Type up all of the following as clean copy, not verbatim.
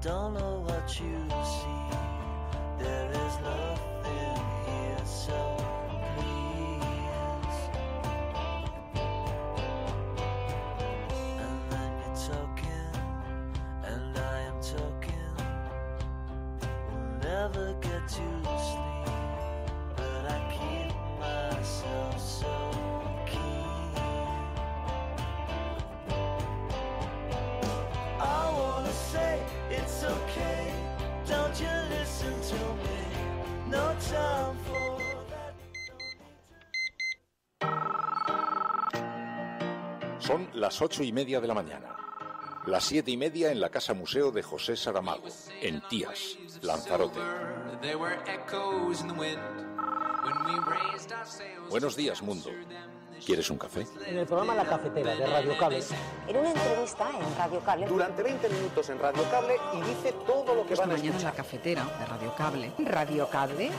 don't know what you see. There is nothing here, so please. And then you're talking, and I am talking. We'll never get to sleep, but I keep myself so keen. I wanna say it's okay, don't you listen to me, no time for that. Son las 8:30 de la mañana, las 7:30 en la Casa Museo de José Saramago, en Tías, Lanzarote. Buenos días, mundo. ¿Quieres un café? En el programa La Cafetera de Radio Cable. En una entrevista en Radio Cable. Durante 20 minutos en Radio Cable y dice todo lo que van a mañana escuchar. en La Cafetera de Radio Cable. Radio Cable,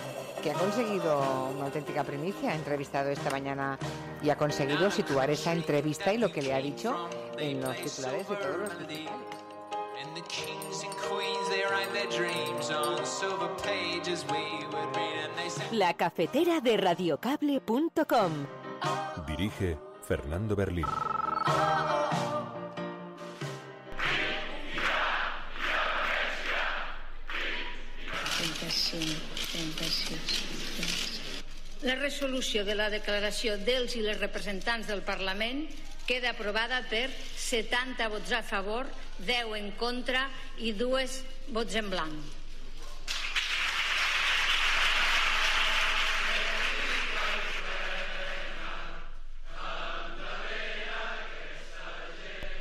que ha conseguido una auténtica primicia, ha entrevistado esta mañana y ha conseguido situar esa entrevista y lo que le ha dicho en los titulares de todos los titulares. La Cafetera de radiocable.com. Dirige Fernando Berlín. La resolució de la declaració dels i les representants del Parlament queda aprovada per 70 vots a favor, 10 en contra i 2 vots en blanc.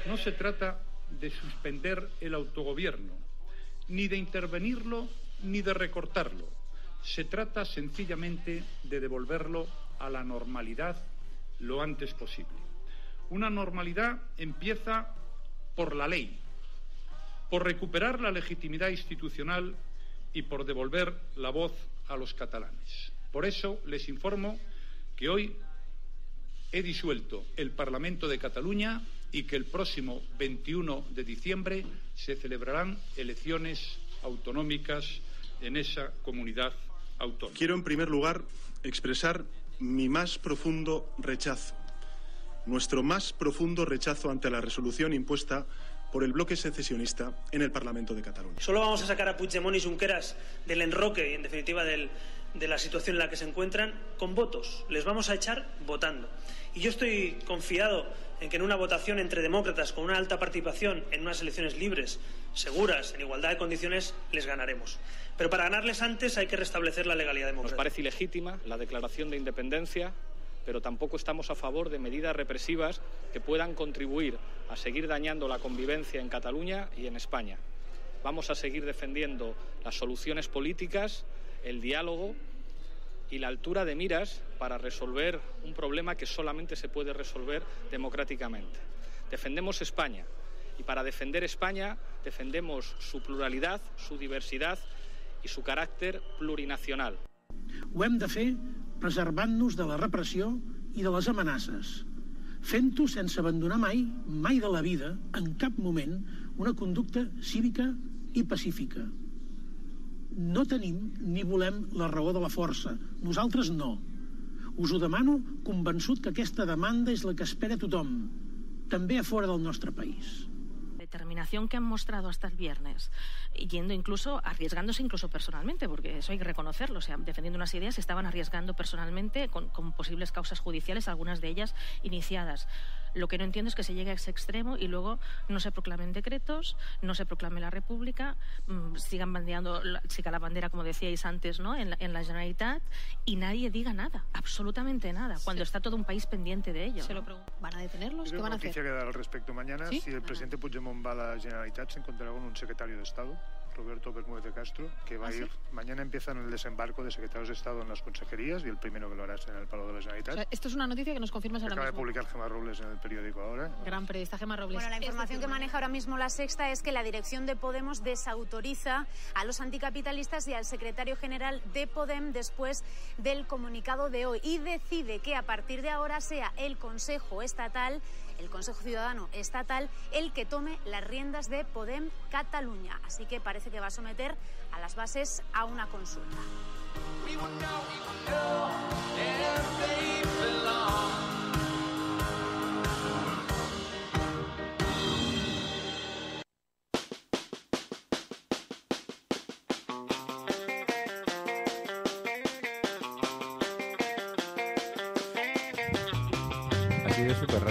No se trata de suspender el autogobierno, ni de intervenirlo, ni de recortarlo. Se trata sencillamente de devolverlo a la normalidad lo antes posible. Una normalidad empieza por la ley, por recuperar la legitimidad institucional y por devolver la voz a los catalanes. Por eso les informo que hoy he disuelto el Parlamento de Cataluña y que el próximo 21 de diciembre se celebrarán elecciones autonómicas en esa comunidad autónoma. Quiero, en primer lugar, expresar mi más profundo rechazo, nuestro más profundo rechazo ante la resolución impuesta por el bloque secesionista en el Parlamento de Cataluña. Solo vamos a sacar a Puigdemont y Junqueras del enroque y, en definitiva, de la situación en la que se encuentran con votos. Les vamos a echar votando. Y yo estoy confiado en que en una votación entre demócratas con una alta participación en unas elecciones libres, seguras, en igualdad de condiciones, les ganaremos. Pero para ganarles antes hay que restablecer la legalidad democrática. Nos parece ilegítima la declaración de independencia, pero tampoco estamos a favor de medidas represivas que puedan contribuir a seguir dañando la convivencia en Cataluña y en España. Vamos a seguir defendiendo las soluciones políticas, el diálogo y la altura de miras para resolver un problema que solamente se puede resolver democráticamente. Defendemos España y para defender España defendemos su pluralidad, su diversidad i su caràcter plurinacional. Ho hem de fer preservant-nos de la repressió i de les amenaces, fent-ho sense abandonar mai de la vida, en cap moment, una conducta cívica i pacífica. No tenim ni volem la raó de la força, nosaltres no. Us ho demano convençut que aquesta demanda és la que espera tothom, també a fora del nostre país. Determinación que han mostrado hasta el viernes, yendo incluso, arriesgándose incluso personalmente, porque eso hay que reconocerlo, o sea, defendiendo unas ideas, se estaban arriesgando personalmente con posibles causas judiciales, algunas de ellas iniciadas. Lo que no entiendo es que se llegue a ese extremo y luego no se proclamen decretos, no se proclame la República, sigan bandeando, siga la bandera, como decíais antes, ¿no?, en la Generalitat, y nadie diga nada, absolutamente nada, cuando está todo un país pendiente de ello. ¿Van a detenerlos? ¿Qué van a hacer? Noticia que dar al respecto mañana. ¿Sí? Si el presidente Puigdemont va a la Generalitat, se encontrará con un secretario de Estado, Roberto Bermúdez de Castro, que va a ir. Mañana empiezan el desembarco de secretarios de Estado en las consejerías y el primero que lo hará será en el Palau de la Generalitat. O sea, esto es una noticia que nos confirmas ahora mismo. Acaba de publicar Gemma Robles en el periódico ahora. Gran periodista Gemma Robles. Bueno, la información que maneja ahora mismo La Sexta es que la dirección de Podemos desautoriza a los anticapitalistas y al secretario general de Podem después del comunicado de hoy y decide que a partir de ahora sea el Consejo Estatal el Consejo Ciudadano Estatal el que tome las riendas de Podem Catalunya. Así que parece que va a someter a las bases a una consulta. Ha sido súper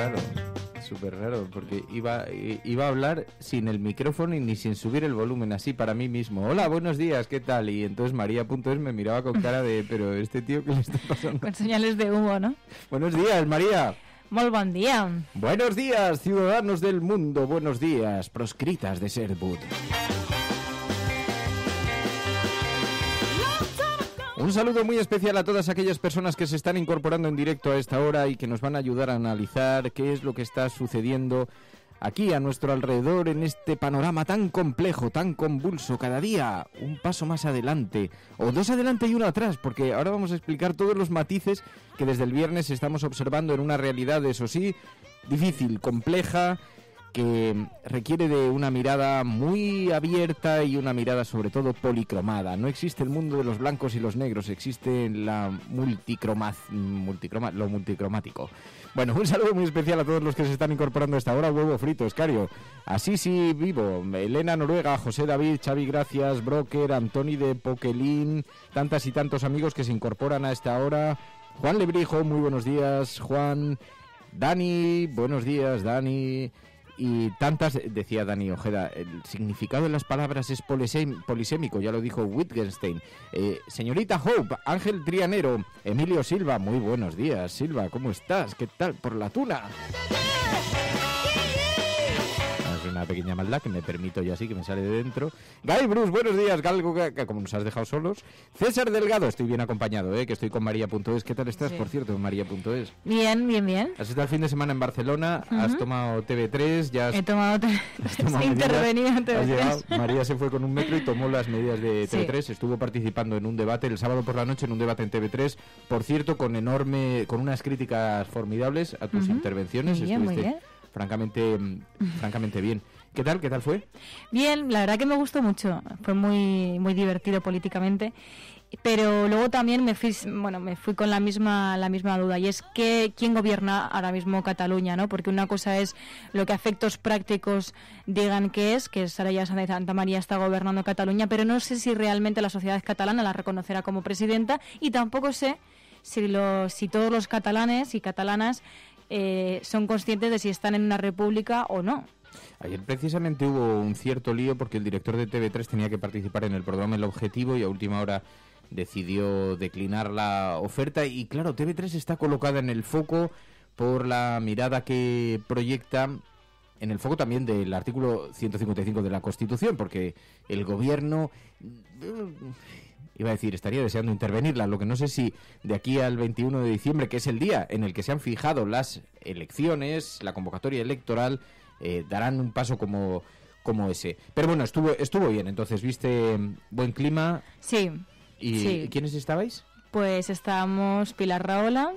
raro, porque iba a hablar sin el micrófono y ni sin subir el volumen, así para mí mismo. Hola, buenos días, ¿qué tal? Y entonces María.es me miraba con cara de, pero este tío, ¿qué le está pasando? Con señales de humo, ¿no? Buenos días, María. Muy buen día. Buenos días, ciudadanos del mundo, buenos días, proscritas de Sherwood. Un saludo muy especial a todas aquellas personas que se están incorporando en directo a esta hora y que nos van a ayudar a analizar qué es lo que está sucediendo aquí a nuestro alrededor en este panorama tan complejo, tan convulso. Cada día un paso más adelante, o dos adelante y uno atrás, porque ahora vamos a explicar todos los matices que desde el viernes estamos observando en una realidad, eso sí, difícil, compleja, que requiere de una mirada muy abierta y una mirada sobre todo policromada. No existe el mundo de los blancos y los negros, existe lo multicromático. Bueno, un saludo muy especial a todos los que se están incorporando a esta hora. Huevo frito, Escario, Así sí vivo, Elena Noruega, José David, Xavi Gracias, Broker, Antoni de Poquelín, tantas y tantos amigos que se incorporan a esta hora. Juan Lebrijo, muy buenos días, Juan. Dani, buenos días, Dani. Y tantas, decía Dani Ojeda, el significado de las palabras es polisémico, ya lo dijo Wittgenstein. Señorita Hope, Ángel Trianero, Emilio Silva, muy buenos días, Silva, ¿cómo estás? ¿Qué tal por la tuna? Es una pequeña maldad que me permito yo así, que me sale de dentro. Guy Bruce, buenos días, Galgo, como nos has dejado solos. César Delgado, estoy bien acompañado, que estoy con María.es. ¿Qué tal estás, sí, por cierto, en María.es? Bien, bien, bien. ¿Has estado el fin de semana en Barcelona? ¿Has tomado TV3? Ya has... He tomado TV3, he intervenido en TV3. María se fue con un metro y tomó las medidas de TV3. Sí. Estuvo participando en un debate el sábado por la noche, en un debate en TV3. Por cierto, con unas críticas formidables a tus intervenciones. Muy bien, estuviste muy bien. Francamente bien. ¿Qué tal fue? Bien, la verdad que me gustó mucho. Fue muy muy divertido políticamente. Pero luego también me fui con la misma duda, y es que quién gobierna ahora mismo Cataluña, ¿no? Porque una cosa es lo que a efectos prácticos digan que Soraya Sáenz de Santamaría está gobernando Cataluña, pero no sé si realmente la sociedad catalana la reconocerá como presidenta, y tampoco sé si todos los catalanes y catalanas son conscientes de si están en una república o no. Ayer precisamente hubo un cierto lío porque el director de TV3 tenía que participar en el programa El Objetivo y a última hora decidió declinar la oferta. Y claro, TV3 está colocada en el foco por la mirada que proyecta, en el foco también del artículo 155 de la Constitución, porque el gobierno... Iba a decir, estaría deseando intervenirla, lo que no sé si de aquí al 21 de diciembre, que es el día en el que se han fijado las elecciones, la convocatoria electoral, darán un paso como ese. Pero bueno, estuvo bien, entonces, ¿viste buen clima? Sí. ¿Y sí. quiénes estabais? Pues estábamos Pilar Rahola,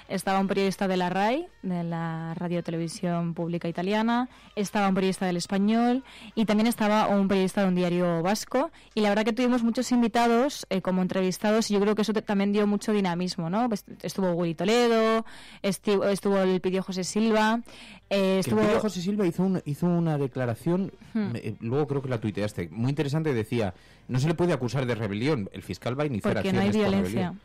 estaba un periodista de la RAI, de la Radio Televisión Pública Italiana, estaba un periodista del Español y también estaba un periodista de un diario vasco, y la verdad que tuvimos muchos invitados como entrevistados, y yo creo que eso también dio mucho dinamismo, ¿no? Pues estuvo Willy Toledo, estuvo el Pidio José Silva, El Pidio José Silva hizo una declaración, luego creo que la tuiteaste, muy interesante. Decía, no se le puede acusar de rebelión, el fiscal va a iniciar porque acciones no hay por violencia. rebelión.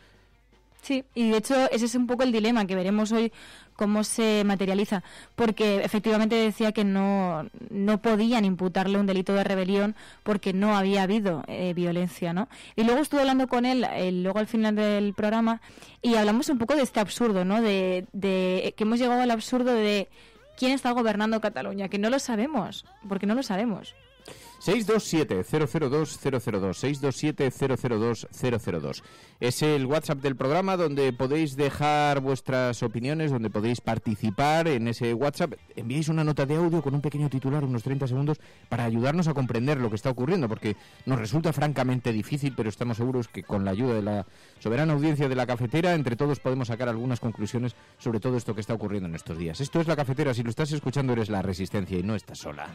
Sí, y de hecho ese es un poco el dilema que veremos hoy, cómo se materializa, porque efectivamente decía que no podían imputarle un delito de rebelión porque no había habido violencia, ¿no? Y luego estuve hablando con él, luego al final del programa, y hablamos un poco de este absurdo, ¿no? De que hemos llegado al absurdo de quién está gobernando Cataluña, que no lo sabemos, porque no lo sabemos. 627-002-002, 627-002-002. Es el WhatsApp del programa donde podéis dejar vuestras opiniones, donde podéis participar en ese WhatsApp. Enviáis una nota de audio con un pequeño titular, unos 30 segundos, para ayudarnos a comprender lo que está ocurriendo, porque nos resulta francamente difícil, pero estamos seguros que con la ayuda de la soberana audiencia de La Cafetera, entre todos podemos sacar algunas conclusiones sobre todo esto que está ocurriendo en estos días. Esto es La Cafetera, si lo estás escuchando eres La Resistencia y no estás sola.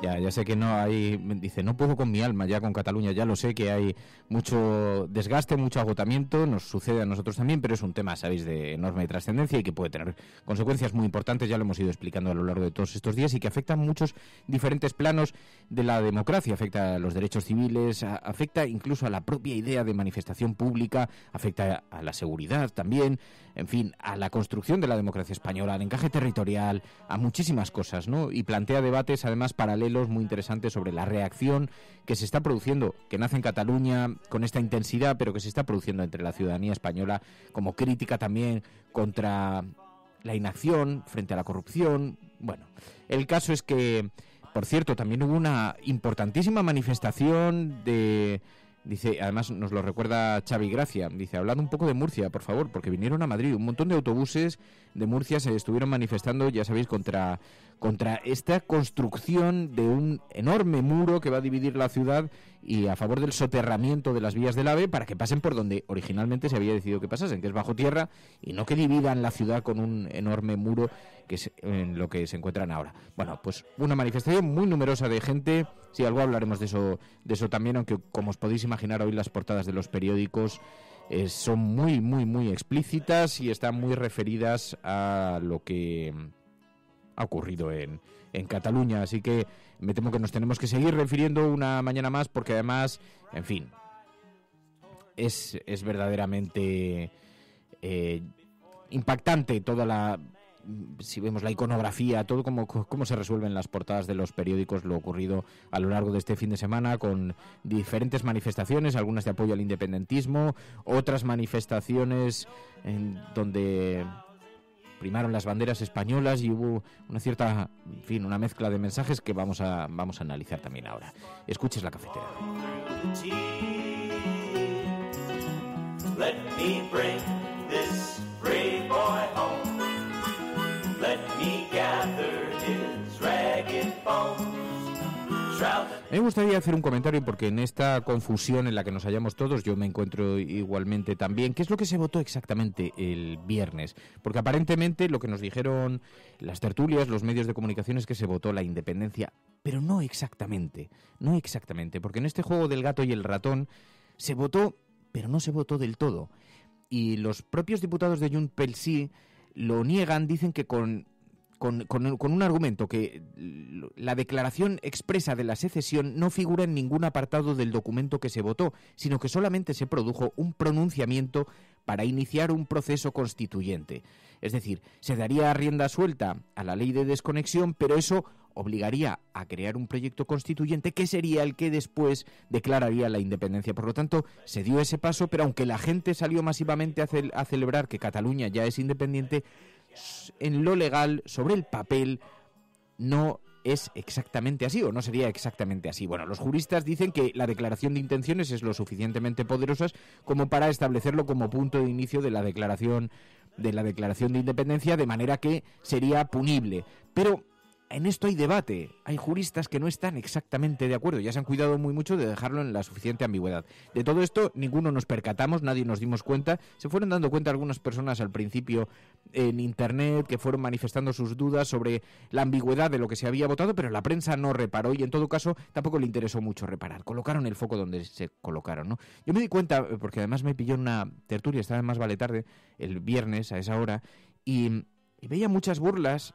Ya sé que no hay, dice, no puedo con mi alma ya con Cataluña, ya lo sé que hay mucho desgaste, mucho agotamiento, nos sucede a nosotros también, pero es un tema, sabéis, de enorme trascendencia y que puede tener consecuencias muy importantes, ya lo hemos ido explicando a lo largo de todos estos días y que afecta a muchos diferentes planos de la democracia, afecta a los derechos civiles, afecta incluso a la propia idea de manifestación pública, afecta a la seguridad también, en fin, a la construcción de la democracia española, al encaje territorial, a muchísimas cosas, ¿no? Y plantea debates además paralelos muy interesantes sobre la reacción que se está produciendo, que nace en Cataluña con esta intensidad, pero que se está produciendo entre la ciudadanía española como crítica también contra la inacción frente a la corrupción. Bueno, el caso es que, por cierto, también hubo una importantísima manifestación de... Dice, además nos lo recuerda Xavi Gracia, dice, hablad un poco de Murcia, por favor, porque vinieron a Madrid, un montón de autobuses de Murcia se estuvieron manifestando, ya sabéis, contra esta construcción de un enorme muro que va a dividir la ciudad y a favor del soterramiento de las vías del AVE para que pasen por donde originalmente se había decidido que pasasen, que es bajo tierra, y no que dividan la ciudad con un enorme muro que es en lo que se encuentran ahora. Bueno, pues una manifestación muy numerosa de gente, sí, algo hablaremos de eso también, aunque como os podéis imaginar hoy las portadas de los periódicos son muy, muy, muy explícitas y están muy referidas a lo que ha ocurrido en Cataluña, así que me temo que nos tenemos que seguir refiriendo una mañana más porque además, en fin, es verdaderamente impactante toda la... Si vemos la iconografía, todo cómo se resuelven las portadas de los periódicos, lo ocurrido a lo largo de este fin de semana con diferentes manifestaciones, algunas de apoyo al independentismo, otras manifestaciones en donde primaron las banderas españolas y hubo una cierta, en fin, una mezcla de mensajes que vamos a analizar también ahora. Escuches La Cafetera. Let me bring this brave boy home. Let me gather his ragged bones. Me gustaría hacer un comentario porque en esta confusión en la que nos hallamos todos, yo me encuentro igualmente también. ¿Qué es lo que se votó exactamente el viernes? Porque aparentemente lo que nos dijeron las tertulias, los medios de comunicación, es que se votó la independencia, pero no exactamente, porque en este juego del gato y el ratón se votó, pero no se votó del todo. Y los propios diputados de Junts pel Sí lo niegan, dicen que con un argumento que la declaración expresa de la secesión no figura en ningún apartado del documento que se votó, sino que solamente se produjo un pronunciamiento para iniciar un proceso constituyente. Es decir, se daría rienda suelta a la ley de desconexión, pero eso obligaría a crear un proyecto constituyente que sería el que después declararía la independencia. Por lo tanto, se dio ese paso, pero aunque la gente salió masivamente a celebrar que Cataluña ya es independiente, en lo legal, sobre el papel, no es exactamente así, o no sería exactamente así. Bueno, los juristas dicen que la declaración de intenciones es lo suficientemente poderosa como para establecerlo como punto de inicio de la declaración de independencia, de manera que sería punible. Pero en esto hay debate, hay juristas que no están exactamente de acuerdo, ya se han cuidado muy mucho de dejarlo en la suficiente ambigüedad. De todo esto ninguno nos percatamos, nadie nos dimos cuenta, se fueron dando cuenta algunas personas al principio en internet que fueron manifestando sus dudas sobre la ambigüedad de lo que se había votado, pero la prensa no reparó y en todo caso tampoco le interesó mucho reparar, colocaron el foco donde se colocaron, ¿no? Yo me di cuenta, porque además me pilló en una tertulia, estaba en Más Vale Tarde, el viernes a esa hora, y veía muchas burlas.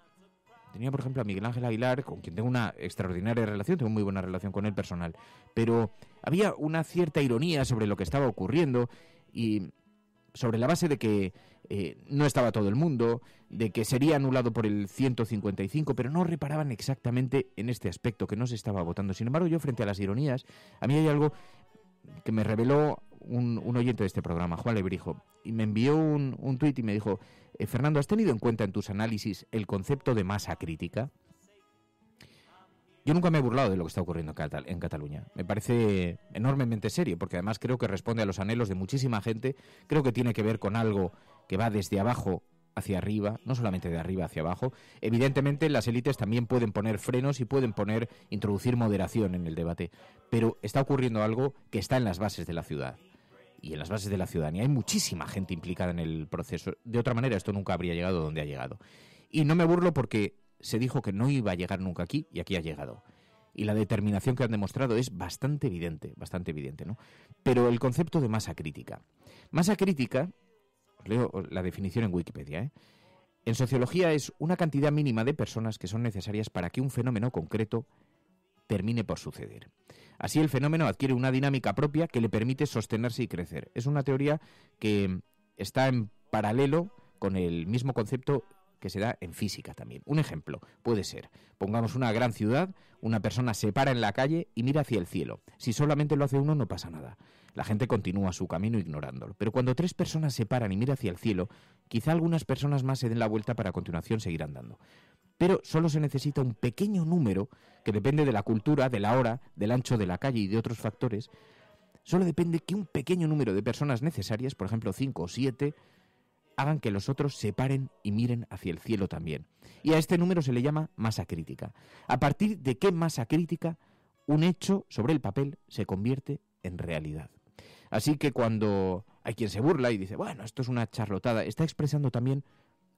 Tenía, por ejemplo, a Miguel Ángel Aguilar, con quien tengo una extraordinaria relación, tengo muy buena relación con él personal, pero había una cierta ironía sobre lo que estaba ocurriendo y sobre la base de que no estaba todo el mundo, de que sería anulado por el 155, pero no reparaban exactamente en este aspecto, que no se estaba votando. Sin embargo, yo frente a las ironías, a mí hay algo que me reveló un oyente de este programa, Juan Lebrijo, y me envió un tuit y me dijo: Fernando, ¿has tenido en cuenta en tus análisis el concepto de masa crítica? Yo nunca me he burlado de lo que está ocurriendo en Cataluña. Me parece enormemente serio, porque además creo que responde a los anhelos de muchísima gente. Creo que tiene que ver con algo que va desde abajo hacia arriba, no solamente de arriba hacia abajo. Evidentemente las élites también pueden poner frenos y pueden introducir moderación en el debate, pero está ocurriendo algo que está en las bases de la ciudad y en las bases de la ciudadanía. Hay muchísima gente implicada en el proceso. De otra manera esto nunca habría llegado donde ha llegado. Y no me burlo porque se dijo que no iba a llegar nunca aquí y aquí ha llegado. Y la determinación que han demostrado es bastante evidente, ¿no? Pero el concepto de masa crítica. Masa crítica, os leo la definición en Wikipedia, en sociología es una cantidad mínima de personas que son necesarias para que un fenómeno concreto termine por suceder. Así el fenómeno adquiere una dinámica propia que le permite sostenerse y crecer. Es una teoría que está en paralelo con el mismo concepto que se da en física también. Un ejemplo puede ser, pongamos una gran ciudad, una persona se para en la calle y mira hacia el cielo. Si solamente lo hace uno no pasa nada. La gente continúa su camino ignorándolo. Pero cuando 3 personas se paran y miran hacia el cielo, quizá algunas personas más se den la vuelta para a continuación seguir andando. Pero solo se necesita un pequeño número, que depende de la cultura, de la hora, del ancho de la calle y de otros factores. Solo depende que un pequeño número de personas necesarias, por ejemplo 5 o 7, hagan que los otros se paren y miren hacia el cielo también. Y a este número se le llama masa crítica. ¿A partir de qué masa crítica un hecho sobre el papel se convierte en realidad? Así que cuando hay quien se burla y dice, bueno, esto es una charlotada, está expresando también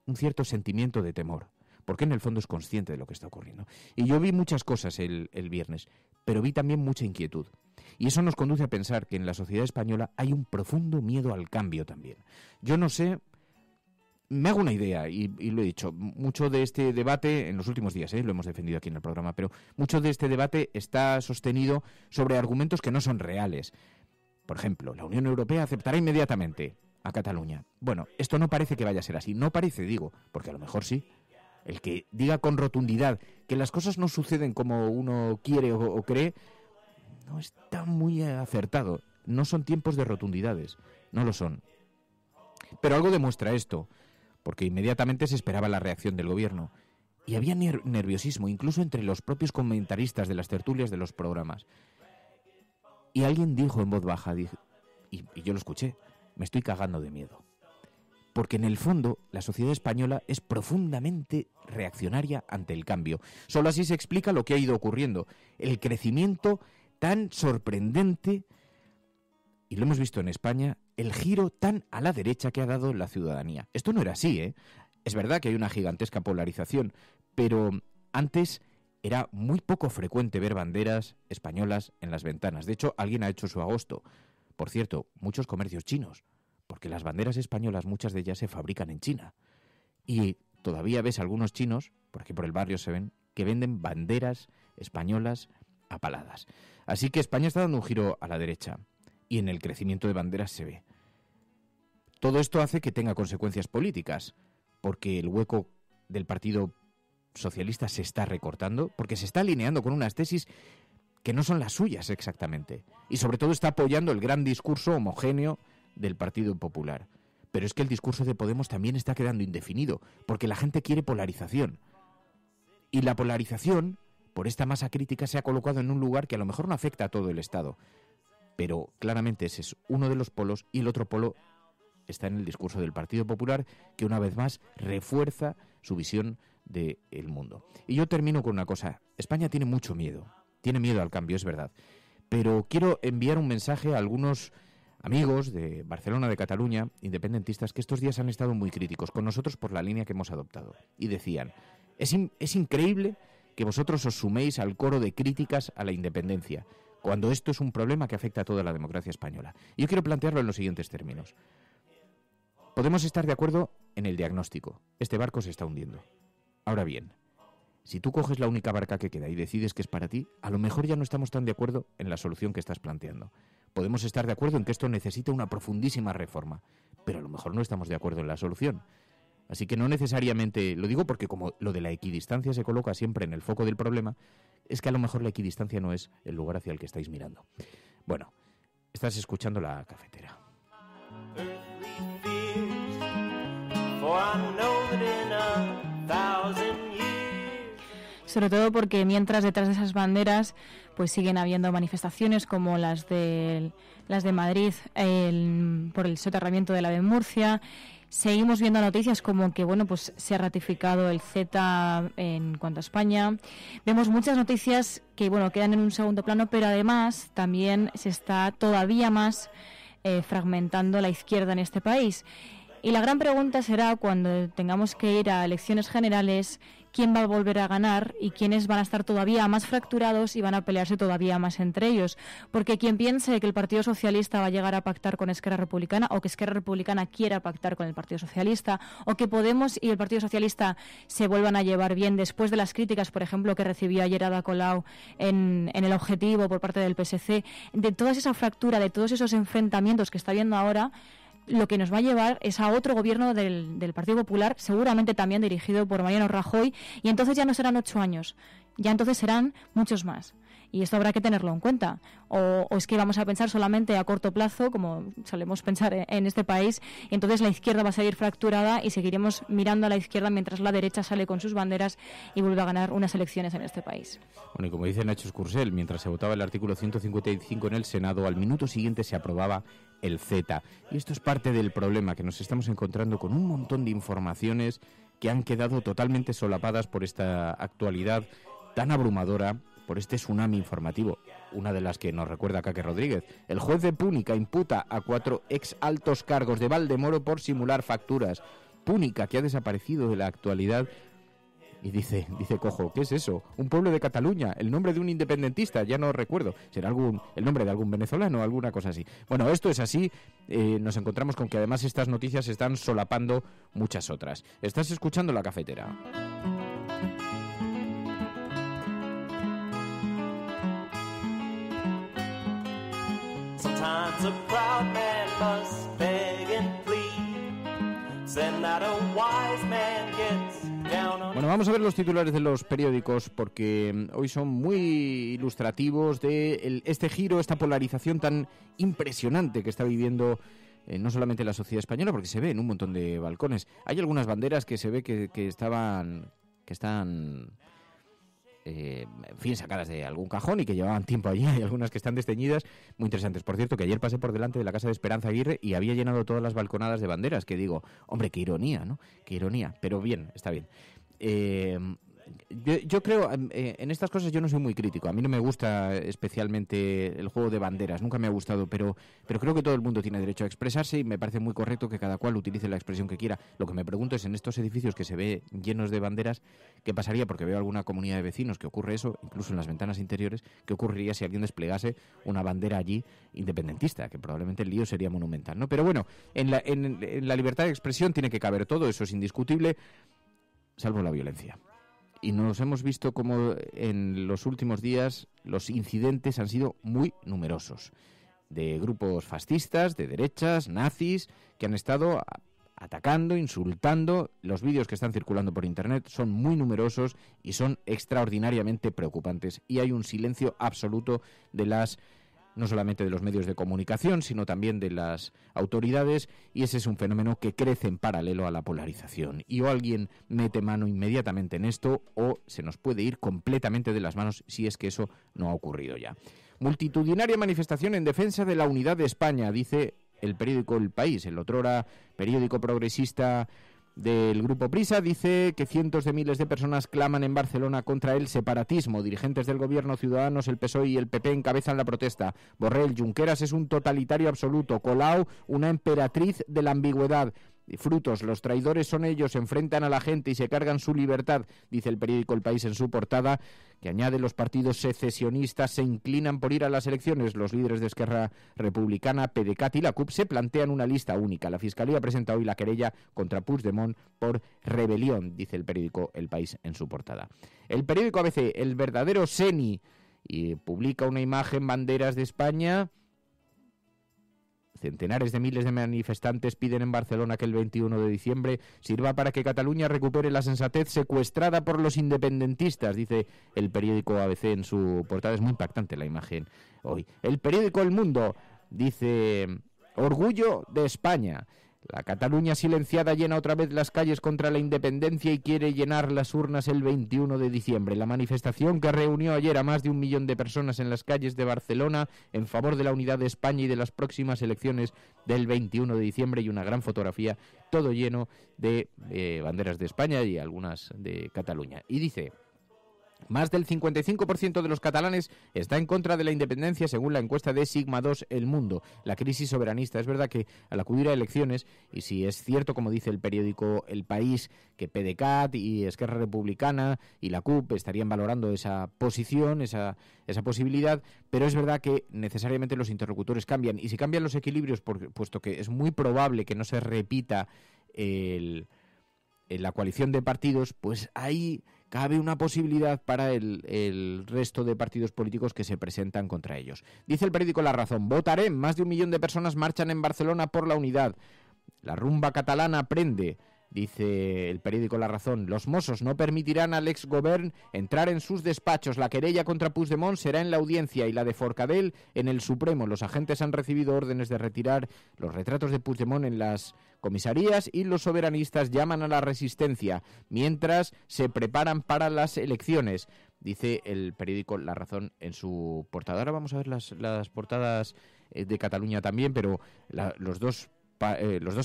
un cierto sentimiento de temor, porque en el fondo es consciente de lo que está ocurriendo. Y yo vi muchas cosas el viernes, pero vi también mucha inquietud. Y eso nos conduce a pensar que en la sociedad española hay un profundo miedo al cambio también. Yo no sé... Me hago una idea, y lo he dicho, mucho de este debate, en los últimos días, lo hemos defendido aquí en el programa, pero mucho de este debate está sostenido sobre argumentos que no son reales. Por ejemplo, la Unión Europea aceptará inmediatamente a Cataluña. Bueno, esto no parece que vaya a ser así, no parece, digo, porque a lo mejor sí. El que diga con rotundidad que las cosas no suceden como uno quiere o cree, no está muy acertado. No son tiempos de rotundidades, no lo son. Pero algo demuestra esto, porque inmediatamente se esperaba la reacción del gobierno. Y había nerviosismo, incluso entre los propios comentaristas de las tertulias de los programas. Y alguien dijo en voz baja, y yo lo escuché, me estoy cagando de miedo. Porque en el fondo la sociedad española es profundamente reaccionaria ante el cambio. Solo así se explica lo que ha ido ocurriendo. El crecimiento tan sorprendente, y lo hemos visto en España, el giro tan a la derecha que ha dado la ciudadanía. Esto no era así, ¿eh? Es verdad que hay una gigantesca polarización, pero antes era muy poco frecuente ver banderas españolas en las ventanas. De hecho, alguien ha hecho su agosto. Por cierto, muchos comercios chinos, porque las banderas españolas, muchas de ellas se fabrican en China. Y todavía ves algunos chinos, por aquí por el barrio se ven, que venden banderas españolas apaladas. Así que España está dando un giro a la derecha. Y en el crecimiento de banderas se ve. Todo esto hace que tenga consecuencias políticas, porque el hueco del Partido Socialista se está recortando, porque se está alineando con unas tesis que no son las suyas exactamente, y sobre todo está apoyando el gran discurso homogéneo del Partido Popular. Pero es que el discurso de Podemos también está quedando indefinido, porque la gente quiere polarización. Y la polarización, por esta masa crítica, se ha colocado en un lugar que a lo mejor no afecta a todo el Estado. Pero claramente ese es uno de los polos y el otro polo está en el discurso del Partido Popular, que una vez más refuerza su visión del mundo. Y yo termino con una cosa. España tiene mucho miedo. Tiene miedo al cambio, es verdad. Pero quiero enviar un mensaje a algunos amigos de Barcelona, de Cataluña, independentistas, que estos días han estado muy críticos con nosotros por la línea que hemos adoptado. Y decían, es increíble que vosotros os suméis al coro de críticas a la independencia, cuando esto es un problema que afecta a toda la democracia española. Y yo quiero plantearlo en los siguientes términos. Podemos estar de acuerdo en el diagnóstico. Este barco se está hundiendo. Ahora bien, si tú coges la única barca que queda y decides que es para ti, a lo mejor ya no estamos tan de acuerdo en la solución que estás planteando. Podemos estar de acuerdo en que esto necesita una profundísima reforma, pero a lo mejor no estamos de acuerdo en la solución. Así que no necesariamente, lo digo porque como lo de la equidistancia se coloca siempre en el foco del problema, es que a lo mejor la equidistancia no es el lugar hacia el que estáis mirando. Bueno, Estás escuchando La Cafetera. Sobre todo porque mientras detrás de esas banderas pues siguen habiendo manifestaciones como las de Madrid por el soterramiento de la de Murcia. Seguimos viendo noticias como que pues se ha ratificado el CETA en cuanto a España. Vemos muchas noticias que quedan en un segundo plano, pero además también se está todavía más fragmentando la izquierda en este país. Y la gran pregunta será, cuando tengamos que ir a elecciones generales, quién va a volver a ganar y quiénes van a estar todavía más fracturados y van a pelearse todavía más entre ellos. Porque quien piense que el Partido Socialista va a llegar a pactar con Esquerra Republicana, o que Esquerra Republicana quiera pactar con el Partido Socialista, o que Podemos y el Partido Socialista se vuelvan a llevar bien después de las críticas, por ejemplo, que recibió ayer Ada Colau en el Objetivo por parte del PSC, de toda esa fractura, de todos esos enfrentamientos que está habiendo ahora, lo que nos va a llevar es a otro gobierno del Partido Popular, seguramente también dirigido por Mariano Rajoy, y entonces ya no serán 8 años, ya entonces serán muchos más. Y esto habrá que tenerlo en cuenta. O es que vamos a pensar solamente a corto plazo, como solemos pensar en este país, y entonces la izquierda va a seguir fracturada y seguiremos mirando a la izquierda mientras la derecha sale con sus banderas y vuelve a ganar unas elecciones en este país. Bueno, y como dice Nacho Escursel, mientras se votaba el artículo 155 en el Senado, al minuto siguiente se aprobaba el CETA. Y esto es parte del problema, que nos estamos encontrando con un montón de informaciones que han quedado totalmente solapadas por esta actualidad tan abrumadora, por este tsunami informativo. Una de las que nos recuerda Caque Rodríguez. El juez de Púnica imputa a 4 ex altos cargos de Valdemoro por simular facturas. Púnica, que ha desaparecido de la actualidad. Y dice Cojo, ¿qué es eso? Un pueblo de Cataluña, el nombre de un independentista, ya no recuerdo. ¿Será el nombre de algún venezolano o alguna cosa así? Bueno, esto es así. Nos encontramos con que además estas noticias están solapando muchas otras. Estás escuchando La Cafetera. Sometimes a proud man must beg and plead, send that a wise man gets down on. Bueno, vamos a ver los titulares de los periódicos porque hoy son muy ilustrativos de este giro, esta polarización tan impresionante que está viviendo no solamente la sociedad española, porque se ve en un montón de balcones. Hay algunas banderas que se ve que están en fin, sacadas de algún cajón y que llevaban tiempo allí. Hay algunas que están desteñidas, muy interesantes. Por cierto, que ayer pasé por delante de la casa de Esperanza Aguirre y había llenado todas las balconadas de banderas, que digo, hombre, qué ironía, ¿no? Qué ironía, pero bien, está bien. Yo creo, en estas cosas yo no soy muy crítico. A mí no me gusta especialmente el juego de banderas, nunca me ha gustado, pero creo que todo el mundo tiene derecho a expresarse y me parece muy correcto que cada cual utilice la expresión que quiera. Lo que me pregunto es, en estos edificios que se ve llenos de banderas, ¿qué pasaría? Porque veo alguna comunidad de vecinos que ocurre eso, incluso en las ventanas interiores. ¿Qué ocurriría si alguien desplegase una bandera allí independentista? Que probablemente el lío sería monumental, ¿no? Pero bueno, en la libertad de expresión tiene que caber todo, eso es indiscutible, salvo la violencia. Y nos hemos visto como en los últimos días los incidentes han sido muy numerosos, de grupos fascistas, de derechas, nazis, que han estado atacando, insultando. Los vídeos que están circulando por internet son muy numerosos y son extraordinariamente preocupantes. Y hay un silencio absoluto no solamente de los medios de comunicación, sino también de las autoridades, y ese es un fenómeno que crece en paralelo a la polarización. Y o alguien mete mano inmediatamente en esto, o se nos puede ir completamente de las manos si es que eso no ha ocurrido ya. Multitudinaria manifestación en defensa de la unidad de España, dice el periódico El País, el otrora periódico progresista del Grupo Prisa. Dice que cientos de miles de personas claman en Barcelona contra el separatismo. Dirigentes del gobierno, Ciudadanos, el PSOE y el PP encabezan la protesta. Borrell, Junqueras es un totalitario absoluto. Colau, una emperatriz de la ambigüedad. Frutos, los traidores son ellos, se enfrentan a la gente y se cargan su libertad, dice el periódico El País en su portada, que añade: los partidos secesionistas se inclinan por ir a las elecciones. Los líderes de Esquerra Republicana, PDeCAT y la CUP se plantean una lista única. La Fiscalía presenta hoy la querella contra Puigdemont por rebelión, dice el periódico El País en su portada. El periódico ABC, el verdadero SENI, y publica una imagen, banderas de España. Centenares de miles de manifestantes piden en Barcelona que el 21 de diciembre sirva para que Cataluña recupere la sensatez secuestrada por los independentistas, dice el periódico ABC en su portada. Es muy impactante la imagen hoy. El periódico El Mundo, dice: orgullo de España. La Cataluña silenciada llena otra vez las calles contra la independencia y quiere llenar las urnas el 21 de diciembre. La manifestación que reunió ayer a más de 1 millón de personas en las calles de Barcelona en favor de la unidad de España y de las próximas elecciones del 21 de diciembre, y una gran fotografía, todo lleno de banderas de España y algunas de Cataluña. Y dice: más del 55% de los catalanes está en contra de la independencia, según la encuesta de Sigma 2 El Mundo. La crisis soberanista. Es verdad que al acudir a elecciones, y si es cierto, como dice el periódico El País, que PDeCAT y Esquerra Republicana y la CUP estarían valorando esa posición, esa posibilidad, pero es verdad que necesariamente los interlocutores cambian. Y si cambian los equilibrios, puesto que es muy probable que no se repita la coalición de partidos, pues ahí cabe una posibilidad para el resto de partidos políticos que se presentan contra ellos. Dice el periódico La Razón: votaré, más de 1 millón de personas marchan en Barcelona por la unidad. La rumba catalana prende. Dice el periódico La Razón: los Mossos no permitirán al exgobern entrar en sus despachos. La querella contra Puigdemont será en la Audiencia y la de Forcadell en el Supremo. Los agentes han recibido órdenes de retirar los retratos de Puigdemont en las comisarías y los soberanistas llaman a la resistencia mientras se preparan para las elecciones. Dice el periódico La Razón en su portada. Ahora vamos a ver las portadas de Cataluña también, pero los dos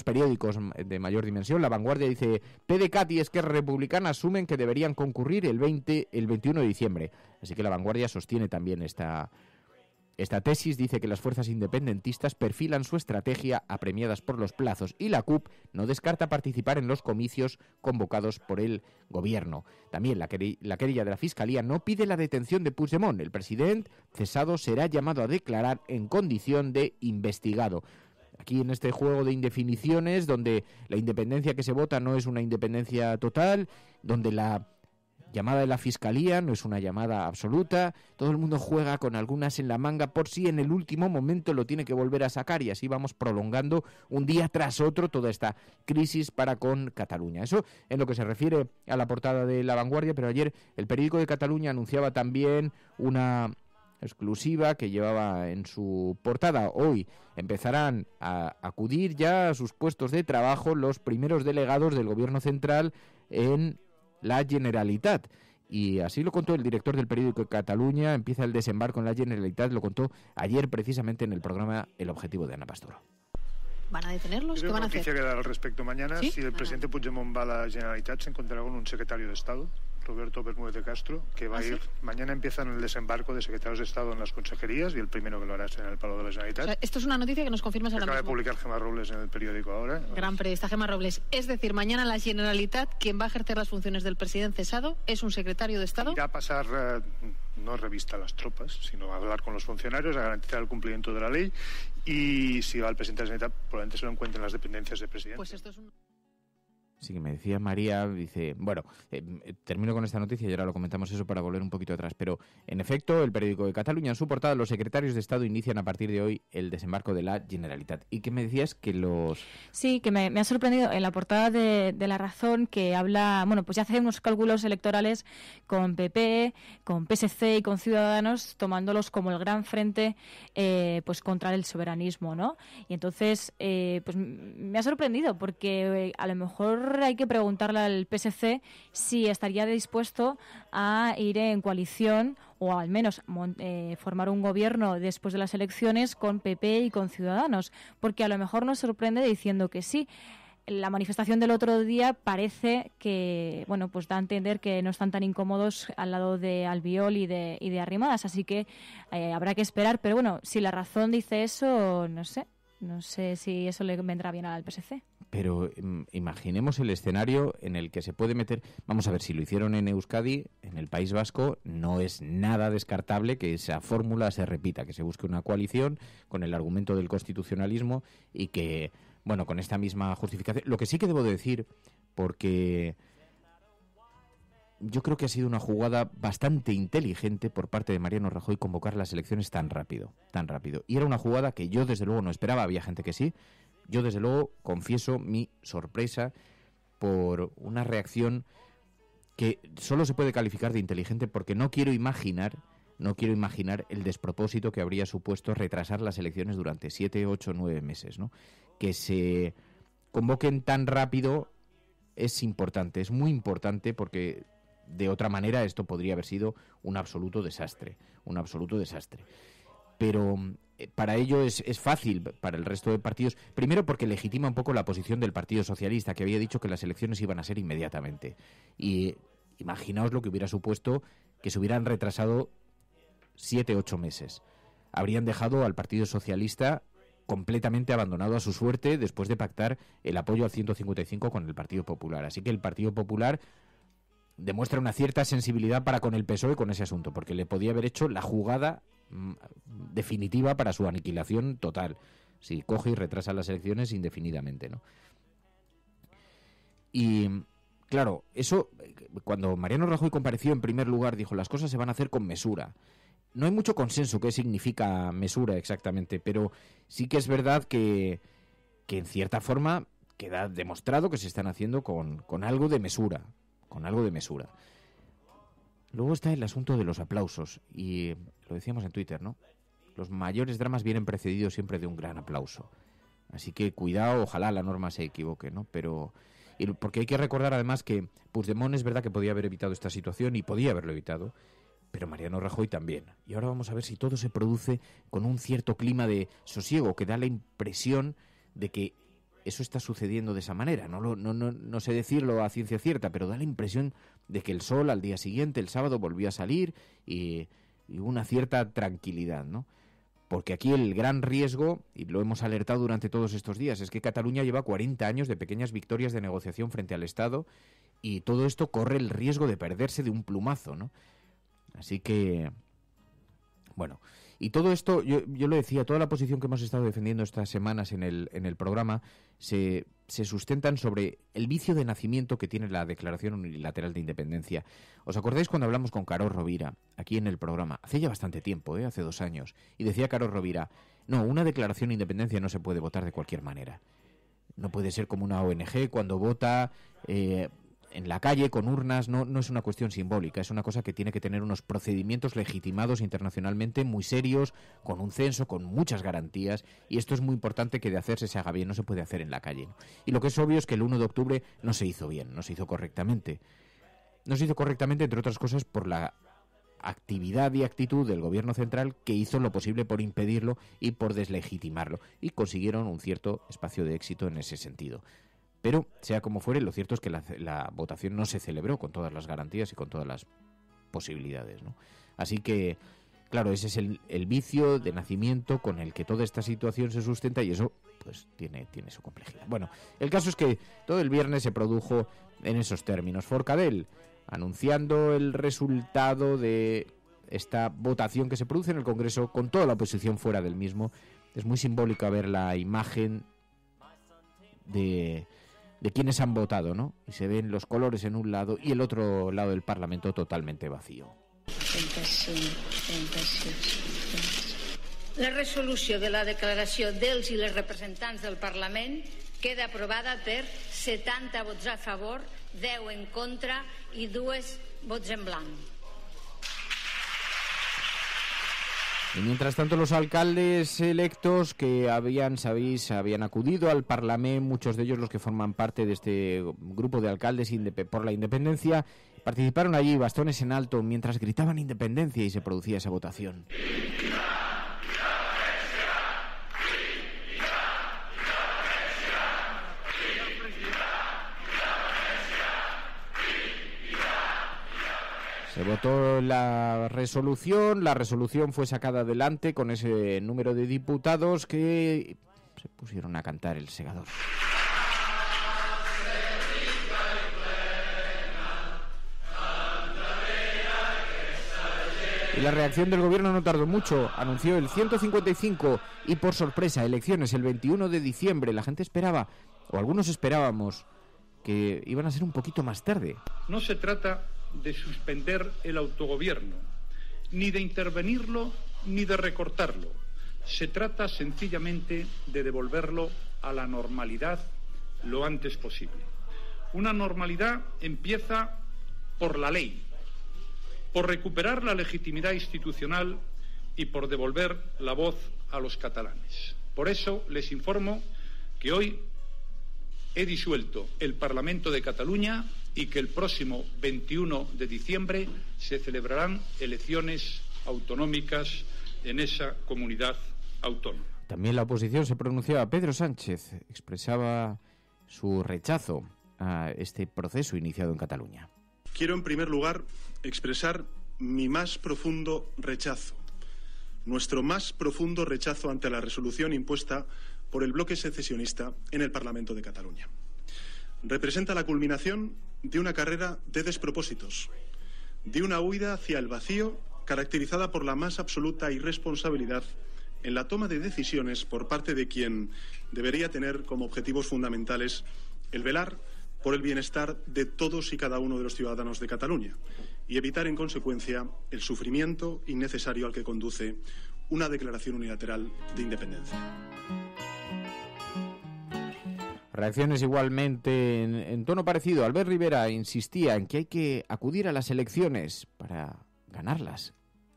periódicos de mayor dimensión. La Vanguardia dice: PDeCAT y Esquerra Republicana asumen que deberían concurrir el 21 de diciembre. Así que La Vanguardia sostiene también esta tesis. Dice que las fuerzas independentistas perfilan su estrategia apremiadas por los plazos, y la CUP no descarta participar en los comicios convocados por el gobierno. También la querella de la Fiscalía no pide la detención de Puigdemont. El presidente cesado será llamado a declarar en condición de investigado. Aquí en este juego de indefiniciones, donde la independencia que se vota no es una independencia total, donde la llamada de la Fiscalía no es una llamada absoluta, todo el mundo juega con algunas en la manga por si en el último momento lo tiene que volver a sacar, y así vamos prolongando un día tras otro toda esta crisis para con Cataluña. Eso en lo que se refiere a la portada de La Vanguardia, pero ayer el periódico de Cataluña anunciaba también una exclusiva que llevaba en su portada. Hoy empezarán a acudir ya a sus puestos de trabajo los primeros delegados del Gobierno central en la Generalitat. Y así lo contó el director del periódico de Cataluña. Empieza el desembarco en la Generalitat, lo contó ayer precisamente en el programa El Objetivo de Ana Pastor. ¿Van a detenerlos? ¿Qué van a hacer? Noticia que dar al respecto mañana. ¿Sí? Si el presidente Puigdemont va a la Generalitat, se encontrará con un secretario de Estado, Roberto Bermúdez de Castro, que va a ir... Mañana empiezan el desembarco de secretarios de Estado en las consejerías, y el primero que lo hará será en el Palau de la Generalitat. O sea, esto es una noticia que nos confirmas ahora mismo. Acaba de publicar Gemma Robles en el periódico ahora. Gran periodista Gemma Robles. Es decir, mañana la Generalitat, quien va a ejercer las funciones del presidente cesado, es un secretario de Estado. Irá a pasar, no revista a las tropas, sino a hablar con los funcionarios, a garantizar el cumplimiento de la ley, y si va al presidente de la Generalitat, probablemente se lo encuentre en las dependencias del presidente. Pues esto es un... Sí, que me decía María, dice, bueno, termino con esta noticia y ahora lo comentamos eso para volver un poquito atrás, pero en efecto el periódico de Cataluña en su portada: los secretarios de Estado inician a partir de hoy el desembarco de la Generalitat. ¿Y qué me decías? Que los... Sí, que me ha sorprendido en la portada de La Razón, que habla, bueno, pues ya hace unos cálculos electorales con PP, con PSC y con Ciudadanos, tomándolos como el gran frente pues contra el soberanismo, ¿no? Y entonces, pues me ha sorprendido, porque a lo mejor hay que preguntarle al PSC si estaría dispuesto a ir en coalición o al menos formar un gobierno después de las elecciones con PP y con Ciudadanos, porque a lo mejor nos sorprende diciendo que sí. La manifestación del otro día parece que, bueno, pues da a entender que no están tan incómodos al lado de Albiol y de Arrimadas, así que habrá que esperar, pero bueno, si La Razón dice eso, no sé si eso le vendrá bien al PSC. Pero imaginemos el escenario en el que se puede meter... Vamos a ver, si lo hicieron en Euskadi, en el País Vasco, no es nada descartable que esa fórmula se repita, que se busque una coalición con el argumento del constitucionalismo y que, bueno, con esta misma justificación... Lo que sí que debo de decir, porque yo creo que ha sido una jugada bastante inteligente por parte de Mariano Rajoy convocar las elecciones tan rápido. Y era una jugada que yo desde luego no esperaba, había gente que sí. Yo desde luego confieso mi sorpresa por una reacción que solo se puede calificar de inteligente, porque no quiero imaginar no quiero imaginar el despropósito que habría supuesto retrasar las elecciones durante 7, 8, 9 meses, ¿no? Que se convoquen tan rápido es importante, es muy importante, porque de otra manera esto podría haber sido un absoluto desastre, Pero para ello es fácil para el resto de partidos, primero porque legitima un poco la posición del Partido Socialista, que había dicho que las elecciones iban a ser inmediatamente. Y imaginaos lo que hubiera supuesto que se hubieran retrasado 7, 8 meses. Habrían dejado al Partido Socialista completamente abandonado a su suerte después de pactar el apoyo al 155 con el Partido Popular. Así que el Partido Popular demuestra una cierta sensibilidad para con el PSOE con ese asunto, porque le podía haber hecho la jugada definitiva para su aniquilación total, si coge y retrasa las elecciones indefinidamente, ¿no? Y claro, eso, cuando Mariano Rajoy compareció, en primer lugar dijo: las cosas se van a hacer con mesura. No hay mucho consenso qué significa mesura exactamente, pero sí que es verdad que en cierta forma queda demostrado que se están haciendo con algo de mesura, Luego está el asunto de los aplausos, y lo decíamos en Twitter, ¿no? Los mayores dramas vienen precedidos siempre de un gran aplauso. Así que cuidado, ojalá la norma se equivoque, ¿no? Porque hay que recordar además que Puigdemont es verdad que podía haber evitado esta situación, y podía haberlo evitado, pero Mariano Rajoy también. Y ahora vamos a ver si todo se produce con un cierto clima de sosiego, que da la impresión de que eso está sucediendo de esa manera. No sé decirlo a ciencia cierta, pero da la impresión de que el sol al día siguiente, el sábado, volvió a salir y una cierta tranquilidad, ¿no? Porque aquí el gran riesgo, y lo hemos alertado durante todos estos días, es que Cataluña lleva 40 años de pequeñas victorias de negociación frente al Estado, y todo esto corre el riesgo de perderse de un plumazo, ¿no? Así que, bueno, y todo esto, yo lo decía, toda la posición que hemos estado defendiendo estas semanas en el programa se sustentan sobre el vicio de nacimiento que tiene la Declaración Unilateral de Independencia. ¿Os acordáis cuando hablamos con Carol Rovira aquí en el programa? Hace ya bastante tiempo, hace 2 años. Y decía Carol Rovira: no, una declaración de independencia no se puede votar de cualquier manera. No puede ser como una ONG cuando vota en la calle, con urnas. No es una cuestión simbólica, es una cosa que tiene que tener unos procedimientos legitimados internacionalmente muy serios, con un censo, con muchas garantías, y esto es muy importante, que de hacerse se haga bien, no se puede hacer en la calle, ¿no? Y lo que es obvio es que el 1 de octubre no se hizo bien, no se hizo correctamente. No se hizo correctamente, entre otras cosas, por la actividad y actitud del gobierno central, que hizo lo posible por impedirlo y por deslegitimarlo, y consiguieron un cierto espacio de éxito en ese sentido. Pero, sea como fuere, lo cierto es que la votación no se celebró con todas las garantías y con todas las posibilidades, ¿no? Así que, claro, ese es el vicio de nacimiento con el que toda esta situación se sustenta, y eso pues tiene su complejidad. Bueno, el caso es que todo el viernes se produjo en esos términos. Forcadell anunciando el resultado de esta votación que se produce en el Congreso con toda la oposición fuera del mismo. Es muy simbólico ver la imagen de quienes han votado, ¿no? Y se ven los colores en un lado y el otro lado del Parlamento totalmente vacío. La resolució de la declaració dels i les representants del Parlament queda aprovada per 70 vots a favor, 10 en contra i 2 vots en blanc. Y mientras tanto, los alcaldes electos que habían acudido al Parlamento, muchos de ellos los que forman parte de este grupo de alcaldes por la independencia, participaron allí, bastones en alto, mientras gritaban independencia y se producía esa votación. Se votó la resolución fue sacada adelante con ese número de diputados que se pusieron a cantar el segador. Y la reacción del gobierno no tardó mucho, anunció el 155 y por sorpresa elecciones el 21 de diciembre. La gente esperaba, o algunos esperábamos, que iban a ser un poquito más tarde. No se trata de suspender el autogobierno, ni de intervenirlo, ni de recortarlo. Se trata sencillamente de devolverlo a la normalidad lo antes posible. Una normalidad empieza por la ley por recuperar la legitimidad institucional y por devolver la voz a los catalanes. Por eso les informo que hoy he disuelto el Parlamento de Cataluña y que el próximo 21 de diciembre se celebrarán elecciones autonómicas en esa comunidad autónoma. También la oposición se pronunciaba. Pedro Sánchez expresaba su rechazo a este proceso iniciado en Cataluña. Quiero, en primer lugar, expresar mi más profundo rechazo, nuestro más profundo rechazo ante la resolución impuesta por el bloque secesionista en el Parlamento de Cataluña. Representa la culminación de una carrera de despropósitos, de una huida hacia el vacío caracterizada por la más absoluta irresponsabilidad en la toma de decisiones por parte de quien debería tener como objetivos fundamentales el velar por el bienestar de todos y cada uno de los ciudadanos de Cataluña y evitar, en consecuencia, el sufrimiento innecesario al que conduce una declaración unilateral de independencia. Reacciones igualmente en tono parecido. Albert Rivera insistía en que hay que acudir a las elecciones para ganarlas.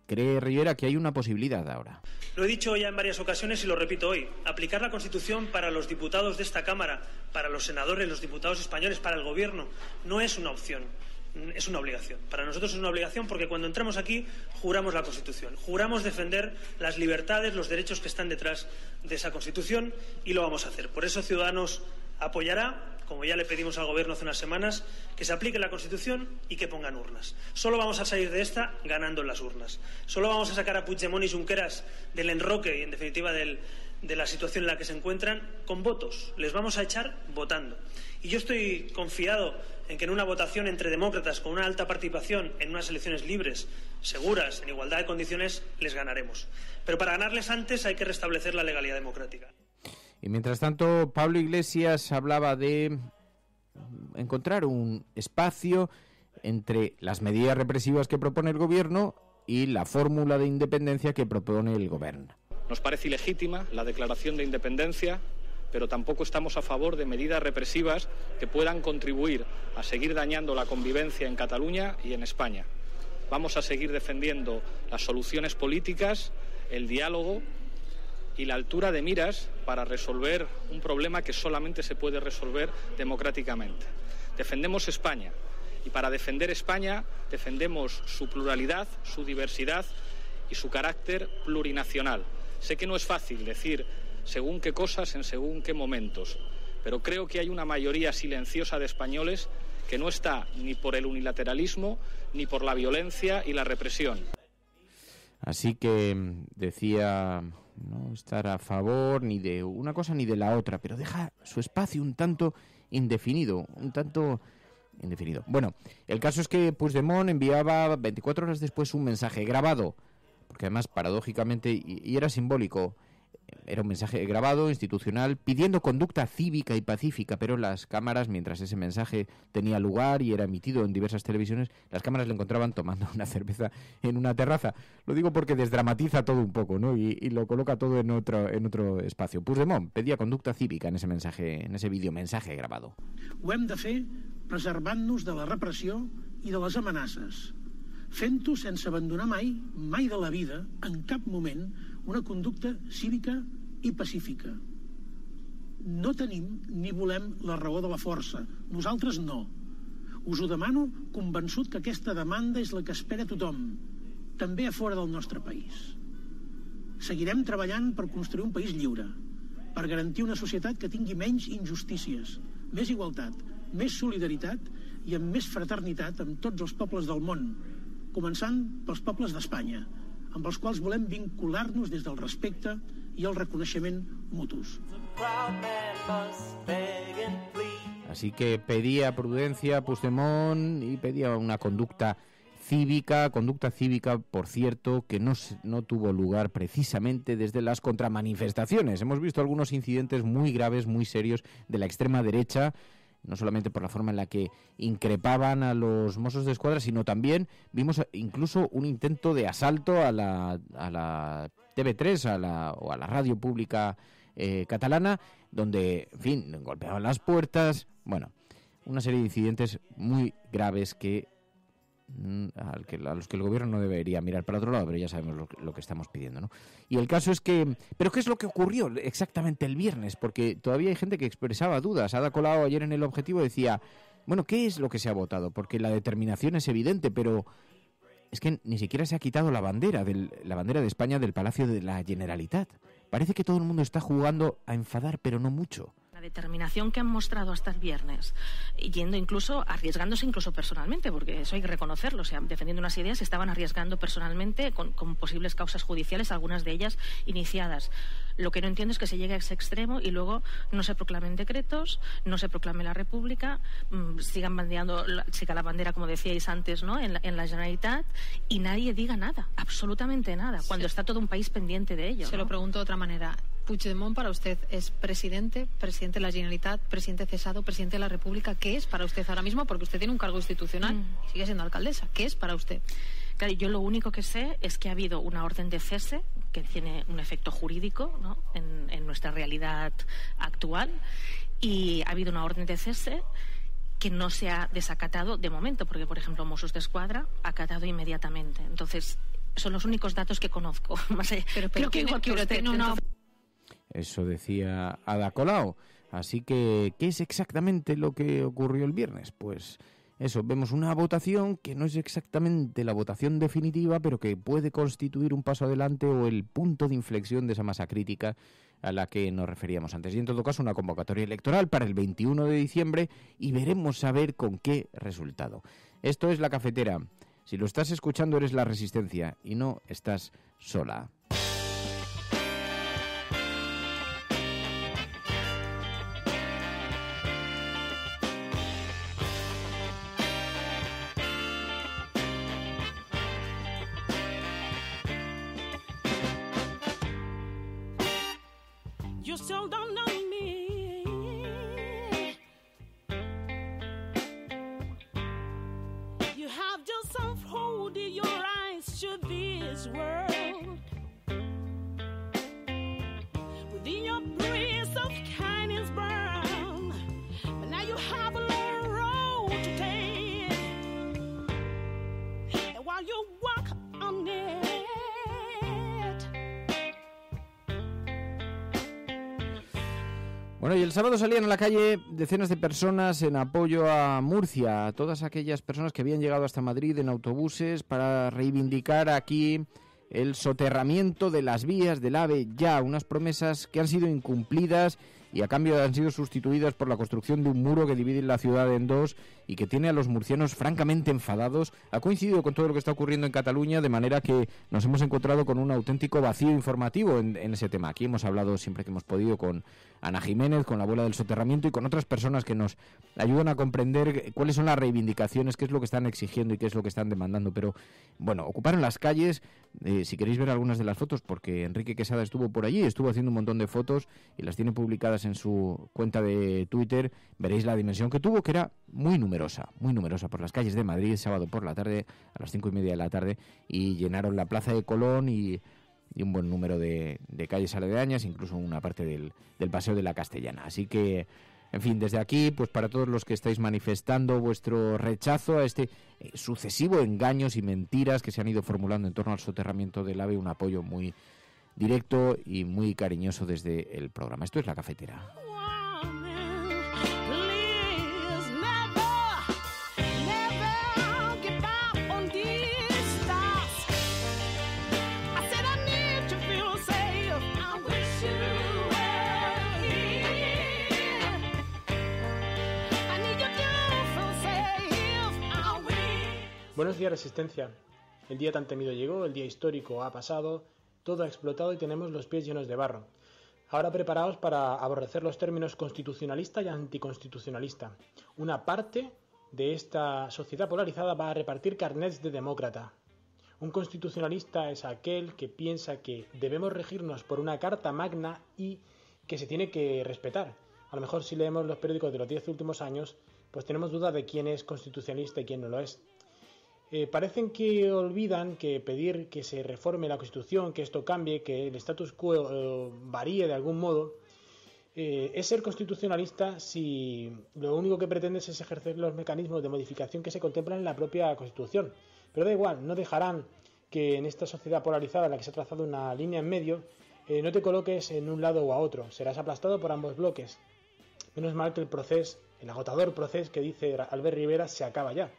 ¿Cree Rivera que hay una posibilidad ahora? Lo he dicho ya en varias ocasiones y lo repito hoy. Aplicar la Constitución para los diputados de esta Cámara, para los senadores, los diputados españoles, para el Gobierno, no es una opción. Es una obligación. Para nosotros es una obligación porque cuando entramos aquí juramos la Constitución. Juramos defender las libertades, los derechos que están detrás de esa Constitución y lo vamos a hacer. Por eso Ciudadanos apoyará, como ya le pedimos al Gobierno hace unas semanas, que se aplique la Constitución y que pongan urnas. Solo vamos a salir de esta ganando en las urnas. Solo vamos a sacar a Puigdemont y Junqueras del enroque y, en definitiva, de la situación en la que se encuentran con votos. Les vamos a echar votando. Y yo estoy confiado en que en una votación entre demócratas con una alta participación en unas elecciones libres, seguras, en igualdad de condiciones, les ganaremos. Pero para ganarles antes hay que restablecer la legalidad democrática. Y mientras tanto, Pablo Iglesias hablaba de encontrar un espacio entre las medidas represivas que propone el Gobierno y la fórmula de independencia que propone el Gobierno. Nos parece ilegítima la declaración de independencia, pero tampoco estamos a favor de medidas represivas que puedan contribuir a seguir dañando la convivencia en Cataluña y en España. Vamos a seguir defendiendo las soluciones políticas, el diálogo y la altura de miras para resolver un problema que solamente se puede resolver democráticamente. Defendemos España y para defender España defendemos su pluralidad, su diversidad y su carácter plurinacional. Sé que no es fácil decir según qué cosas en según qué momentos, pero creo que hay una mayoría silenciosa de españoles que no está ni por el unilateralismo ni por la violencia y la represión. Así que decía no estar a favor ni de una cosa ni de la otra, pero deja su espacio un tanto indefinido, Bueno, el caso es que Puigdemont enviaba 24 horas después un mensaje grabado, porque además paradójicamente, y era simbólico, era un mensaje grabado, institucional, pidiendo conducta cívica y pacífica, pero las cámaras, mientras ese mensaje tenía lugar y era emitido en diversas televisiones, las cámaras le encontraban tomando una cerveza en una terraza. Lo digo porque desdramatiza todo un poco, ¿no? Y lo coloca todo en otro espacio. Puigdemont pedía conducta cívica en ese mensaje, en ese videomensaje grabado. Ho hem de fer preservant-nos de la repressió i de les amenaces, fent-ho sense abandonar mai de la vida, en cap moment, una conducta cívica i pacífica. No tenim ni volem la raó de la força. Nosaltres no. Us ho demano convençut que aquesta demanda és la que espera tothom, també a fora del nostre país. Seguirem treballant per construir un país lliure, per garantir una societat que tingui menys injustícies, més igualtat, més solidaritat i amb més fraternitat amb tots els pobles del món, començant pels pobles d'Espanya, amb els quals volem vincular-nos des del respecte i el reconeixement mutus. Así que pedía prudencia a Puigdemont y pedía una conducta cívica, por cierto, que no tuvo lugar precisamente desde las contramanifestaciones. Hemos visto algunos incidentes muy graves, muy serios de la extrema derecha, no solamente por la forma en la que increpaban a los Mossos de Escuadra, sino también vimos incluso un intento de asalto a la TV3 o a la radio pública catalana, donde, en fin, golpeaban las puertas. Bueno, una serie de incidentes muy graves que a los que el gobierno no debería mirar para otro lado, pero ya sabemos lo que estamos pidiendo, ¿no? Y el caso es que... ¿Pero qué es lo que ocurrió exactamente el viernes? Porque todavía hay gente que expresaba dudas. Ada Colau ayer en El Objetivo decía, bueno, ¿qué es lo que se ha votado? Porque la determinación es evidente, pero es que ni siquiera se ha quitado la bandera de España del Palacio de la Generalitat. Parece que todo el mundo está jugando a enfadar, pero no mucho. La determinación que han mostrado hasta el viernes, arriesgándose incluso personalmente, porque eso hay que reconocerlo, o sea, defendiendo unas ideas, estaban arriesgando personalmente con posibles causas judiciales, algunas de ellas iniciadas. Lo que no entiendo es que se llegue a ese extremo y luego no se proclamen decretos, no se proclame la República, siga la bandera, como decíais antes, ¿no?, en la Generalitat, y nadie diga nada, absolutamente nada, cuando está todo un país pendiente de ello. Se lo pregunto de otra manera. Puigdemont para usted es presidente de la Generalitat, presidente cesado, presidente de la República. ¿Qué es para usted ahora mismo? Porque usted tiene un cargo institucional y sigue siendo alcaldesa. ¿Qué es para usted? Claro, yo lo único que sé es que ha habido una orden de cese que tiene un efecto jurídico, ¿no?, en nuestra realidad actual, y ha habido una orden de cese que no se ha desacatado de momento, porque, por ejemplo, Mossos d'Esquadra ha acatado inmediatamente. Entonces, son los únicos datos que conozco. Eso decía Ada Colau. Así que, ¿qué es exactamente lo que ocurrió el viernes? Pues eso, vemos una votación que no es exactamente la votación definitiva, pero que puede constituir un paso adelante o el punto de inflexión de esa masa crítica a la que nos referíamos antes. Y en todo caso, una convocatoria electoral para el 21 de diciembre y veremos a ver con qué resultado. Esto es La Cafetera. Si lo estás escuchando, eres La Resistencia y no estás sola. You still don't know me. You have just unfolded your eyes to this world. Within your breeze of kindness burn, but now you have a long road to take. And while you walk on it, bueno, y el sábado salían a la calle decenas de personas en apoyo a Murcia, a todas aquellas personas que habían llegado hasta Madrid en autobuses para reivindicar aquí el soterramiento de las vías del AVE ya, unas promesas que han sido incumplidas y a cambio han sido sustituidas por la construcción de un muro que divide la ciudad en dos y que tiene a los murcianos francamente enfadados. Ha coincidido con todo lo que está ocurriendo en Cataluña, de manera que nos hemos encontrado con un auténtico vacío informativo en ese tema. Aquí hemos hablado siempre que hemos podido con Ana Jiménez, con la abuela del soterramiento y con otras personas que nos ayudan a comprender cuáles son las reivindicaciones, qué es lo que están exigiendo y qué es lo que están demandando. Pero bueno, ocuparon las calles, si queréis ver algunas de las fotos, porque Enrique Quesada estuvo por allí, estuvo haciendo un montón de fotos y las tiene publicadas en su cuenta de Twitter, veréis la dimensión que tuvo, que era muy numerosa por las calles de Madrid, sábado por la tarde, a las 5:30 de la tarde, y llenaron la Plaza de Colón y un buen número de calles aledañas, incluso una parte del Paseo de la Castellana. Así que, en fin, desde aquí, pues para todos los que estáis manifestando vuestro rechazo a este sucesivo engaños y mentiras que se han ido formulando en torno al soterramiento del AVE, un apoyo muy directo y muy cariñoso desde el programa. Esto es La Cafetera. Buenos días, Resistencia. El día tan temido llegó, el día histórico ha pasado, todo ha explotado y tenemos los pies llenos de barro. Ahora preparaos para aborrecer los términos constitucionalista y anticonstitucionalista. Una parte de esta sociedad polarizada va a repartir carnets de demócrata. Un constitucionalista es aquel que piensa que debemos regirnos por una carta magna y que se tiene que respetar. A lo mejor si leemos los periódicos de los 10 últimos años, pues tenemos duda de quién es constitucionalista y quién no lo es. Parecen que olvidan que pedir que se reforme la Constitución, que esto cambie, que el status quo varíe de algún modo, Es ser constitucionalista si lo único que pretendes es ejercer los mecanismos de modificación que se contemplan en la propia Constitución. Pero da igual, no dejarán que en esta sociedad polarizada en la que se ha trazado una línea en medio, no te coloques en un lado o a otro, serás aplastado por ambos bloques. Menos mal que el agotador proceso que dice Albert Rivera se acaba ya.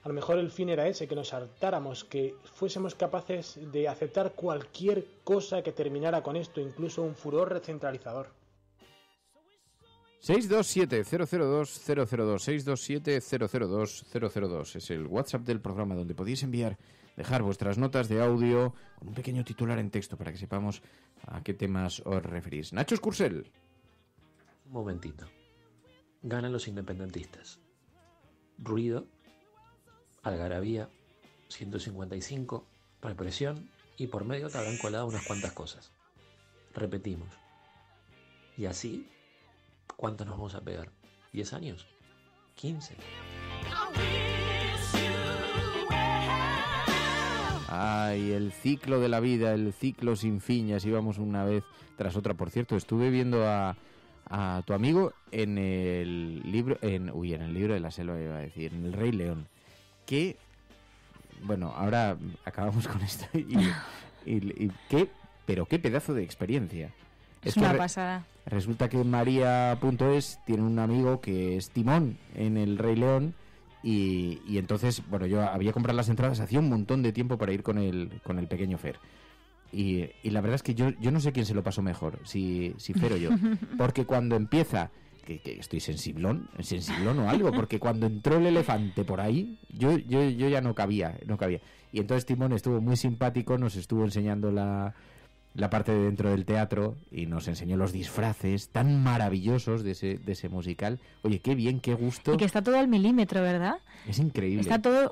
A lo mejor el fin era ese, que nos hartáramos, que fuésemos capaces de aceptar cualquier cosa que terminara con esto, incluso un furor recentralizador. 627-002-002, 627-002-002 es el WhatsApp del programa donde podéis dejar vuestras notas de audio con un pequeño titular en texto para que sepamos a qué temas os referís. Nacho Escursel. Un momentito. Ganan los independentistas. Ruido, algarabía, 155, represión y por medio te habrán colado unas cuantas cosas. Repetimos. Y así, ¿cuánto nos vamos a pegar? ¿10 años? ¿15? Ay, el ciclo de la vida, el ciclo sin fin, y así vamos una vez tras otra. Por cierto, estuve viendo a tu amigo en el libro, en el libro de la selva, iba a decir, en El Rey León, que, bueno, ahora acabamos con esto y qué pedazo de experiencia. Es una pasada. Resulta que María.es tiene un amigo que es Timón en El Rey León y entonces, bueno, yo había comprado las entradas hacía un montón de tiempo para ir con el pequeño Fer. Y la verdad es que yo no sé quién se lo pasó mejor, si Fer o yo. Porque cuando empieza, que estoy sensiblón o algo, porque cuando entró el elefante por ahí, yo ya no cabía. Y entonces Timón estuvo muy simpático, nos estuvo enseñando la parte de dentro del teatro y nos enseñó los disfraces tan maravillosos de ese musical. Oye, qué bien, qué gusto. Y que está todo al milímetro, ¿verdad? Es increíble. Está todos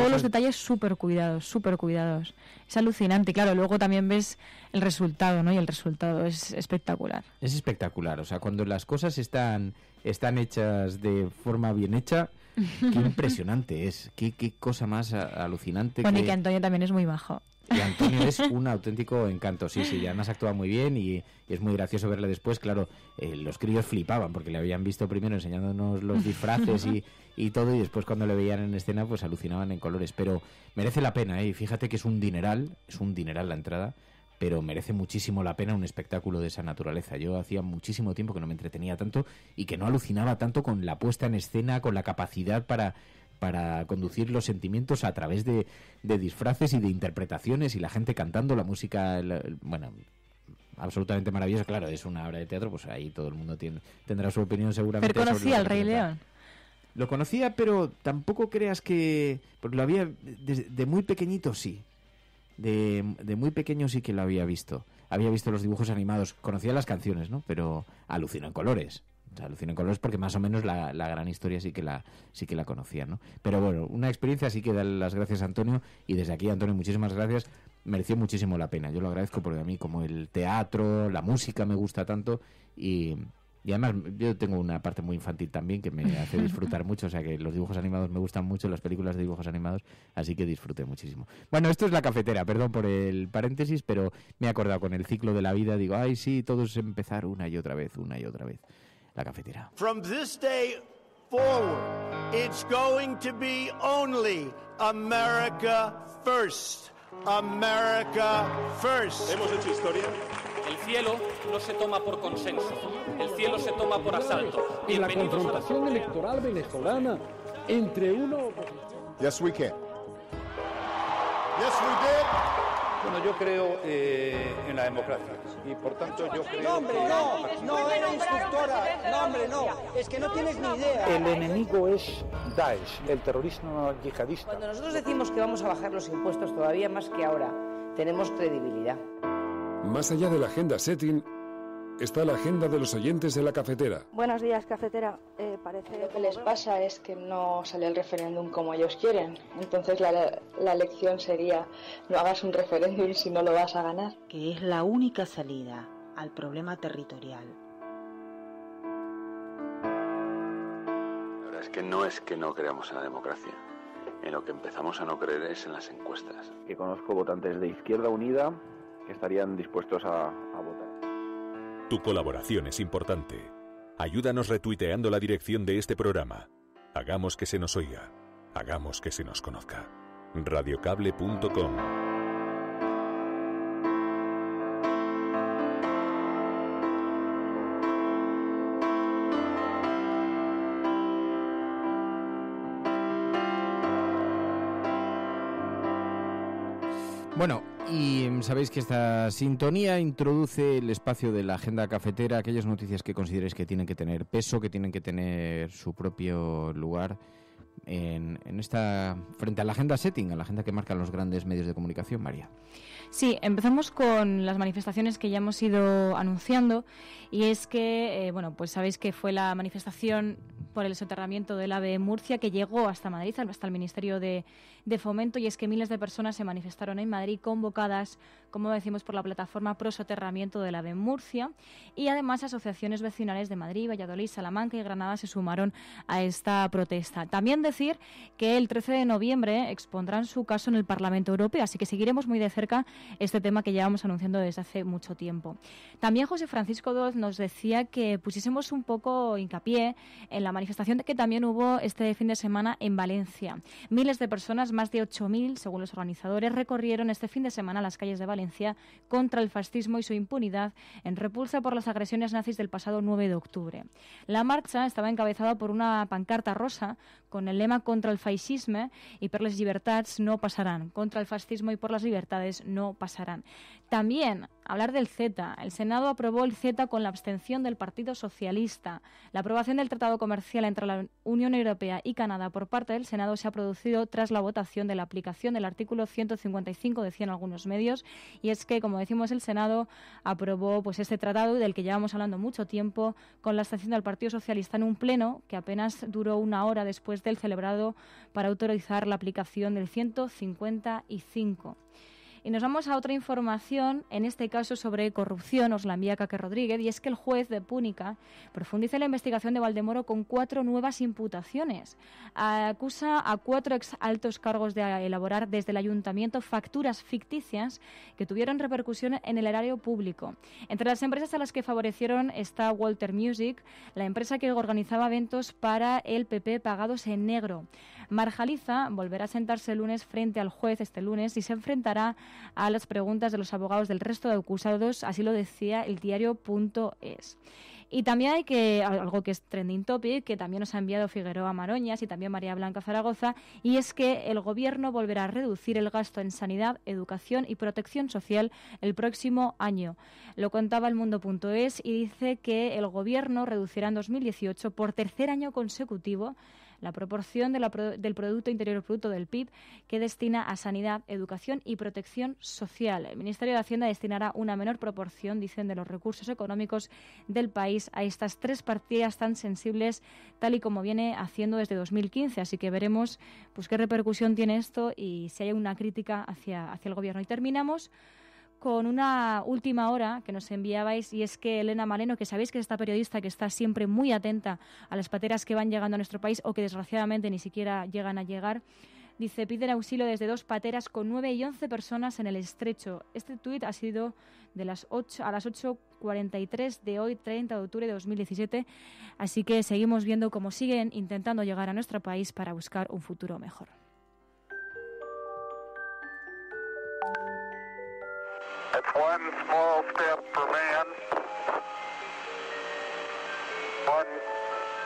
los detalles súper cuidados. Es alucinante. Claro, luego también ves el resultado, ¿no? Y el resultado es espectacular. Es espectacular. O sea, cuando las cosas están hechas de forma bien hecha, qué impresionante es. Qué cosa más alucinante. Bueno, y que Antonio también es muy majo. Y Antonio es un auténtico encanto, sí, y además actúa muy bien y es muy gracioso verle después. Claro, los críos flipaban porque le habían visto primero enseñándonos los disfraces y todo, y después cuando le veían en escena pues alucinaban en colores, pero merece la pena, y fíjate que es un dineral la entrada, pero merece muchísimo la pena un espectáculo de esa naturaleza. Yo hacía muchísimo tiempo que no me entretenía tanto y que no alucinaba tanto con la puesta en escena, con la capacidad para conducir los sentimientos a través de disfraces y de interpretaciones y la gente cantando, la música, bueno, absolutamente maravillosa. Claro, es una obra de teatro, pues ahí todo el mundo tendrá su opinión seguramente. ¿Pero conocía al Rey León? Lo conocía, pero tampoco creas que... Porque lo había... De muy pequeñito sí. De muy pequeño sí que lo había visto. Había visto los dibujos animados. Conocía las canciones, ¿no? Pero alucinó en colores. O sea, alucinó en colores porque más o menos la gran historia sí que la conocía, ¿no? Pero bueno, una experiencia, así que darle las gracias a Antonio. Y desde aquí, Antonio, muchísimas gracias. Mereció muchísimo la pena. Yo lo agradezco porque a mí como el teatro, la música me gusta tanto y además yo tengo una parte muy infantil también que me hace disfrutar mucho, o sea que los dibujos animados me gustan mucho, las películas de dibujos animados, así que disfruté muchísimo. Bueno, esto es La Cafetera, perdón por el paréntesis, pero me he acordado con el ciclo de la vida, digo, ay sí, todo es empezar una y otra vez. La Cafetera. From this day forward, it's going to be only America first. America first. Hemos hecho historia. El cielo no se toma por consenso, el cielo se toma por asalto. Y la confrontación electoral venezolana entre uno... Yes, we can. Yes, we did. Bueno, yo creo en la democracia y por tanto yo creo... No, hombre, no era instructora, no, hombre, no, es que no tienes ni idea. El enemigo es Daesh, el terrorismo yihadista. Cuando nosotros decimos que vamos a bajar los impuestos todavía más que ahora, tenemos credibilidad. Más allá de la agenda setting, está la agenda de los oyentes de La Cafetera. Buenos días, cafetera. Parece lo que les pasa es que no sale el referéndum como ellos quieren. Entonces la lección sería, no hagas un referéndum si no lo vas a ganar. Que es la única salida al problema territorial. La verdad es que no creamos en la democracia. En lo que empezamos a no creer es en las encuestas. Que conozco votantes de Izquierda Unida que estarían dispuestos a votar. Tu colaboración es importante. Ayúdanos retuiteando la dirección de este programa. Hagamos que se nos oiga. Hagamos que se nos conozca. Radiocable.com. Bueno, y sabéis que esta sintonía introduce el espacio de la agenda cafetera, aquellas noticias que consideréis que tienen que tener peso, que tienen que tener su propio lugar en esta, frente a la agenda setting, a la agenda que marcan los grandes medios de comunicación. María. Sí, empezamos con las manifestaciones que ya hemos ido anunciando, y es que, pues sabéis que fue la manifestación por el soterramiento del AVE en Murcia, que llegó hasta Madrid, hasta el Ministerio de Fomento, y es que miles de personas se manifestaron en Madrid, convocadas, como decimos, por la plataforma pro soterramiento del AVE en Murcia, y además asociaciones vecinales de Madrid, Valladolid, Salamanca y Granada se sumaron a esta protesta. También decir que el 13 de noviembre expondrán su caso en el Parlamento Europeo, así que seguiremos muy de cerca este tema que llevamos anunciando desde hace mucho tiempo. También José Francisco Doz nos decía que pusiésemos un poco hincapié en la manifestación que también hubo este fin de semana en Valencia. Miles de personas, más de 8.000 según los organizadores, recorrieron este fin de semana las calles de Valencia contra el fascismo y su impunidad, en repulsa por las agresiones nazis del pasado 9 de octubre. La marcha estaba encabezada por una pancarta rosa con el lema "Contra el fascisme y per les llibertats no pasarán", contra el fascismo y por las libertades no pasarán. También hablar del CETA. El Senado aprobó el CETA con la abstención del Partido Socialista. La aprobación del Tratado Comercial entre la Unión Europea y Canadá por parte del Senado se ha producido tras la votación de la aplicación del artículo 155, decían algunos medios, y es que, como decimos, el Senado aprobó este tratado del que llevamos hablando mucho tiempo, con la abstención del Partido Socialista en un pleno que apenas duró una hora después del celebrado para autorizar la aplicación del 155. Y nos vamos a otra información, en este caso sobre corrupción, os la envía Caque Rodríguez, y es que el juez de Púnica profundiza en la investigación de Valdemoro con 4 nuevas imputaciones. Acusa a 4 altos cargos de elaborar desde el ayuntamiento facturas ficticias que tuvieron repercusión en el erario público. Entre las empresas a las que favorecieron está Walter Music, la empresa que organizaba eventos para el PP pagados en negro. Marjaliza volverá a sentarse el lunes frente al juez este lunes y se enfrentará a las preguntas de los abogados del resto de acusados, así lo decía el diario.es. Y también hay algo que es trending topic, que también nos ha enviado Figueroa Maroñas y también María Blanca Zaragoza, y es que el Gobierno volverá a reducir el gasto en sanidad, educación y protección social el próximo año. Lo contaba el Mundo.es y dice que el Gobierno reducirá en 2018 por tercer año consecutivo la proporción del Producto Interior Bruto del PIB que destina a sanidad, educación y protección social. El Ministerio de Hacienda destinará una menor proporción, dicen, de los recursos económicos del país a estas 3 partidas tan sensibles, tal y como viene haciendo desde 2015. Así que veremos qué repercusión tiene esto y si hay una crítica hacia el Gobierno. Y terminamos con una última hora que nos enviabais, y es que Elena Maleno, que sabéis que es esta periodista que está siempre muy atenta a las pateras que van llegando a nuestro país o que desgraciadamente ni siquiera llegan a llegar, dice: piden auxilio desde 2 pateras con 9 y 11 personas en el estrecho. Este tuit ha sido de las 8 a las 8:43 de hoy, 30 de octubre de 2017, así que seguimos viendo cómo siguen intentando llegar a nuestro país para buscar un futuro mejor. It's one small step for man, one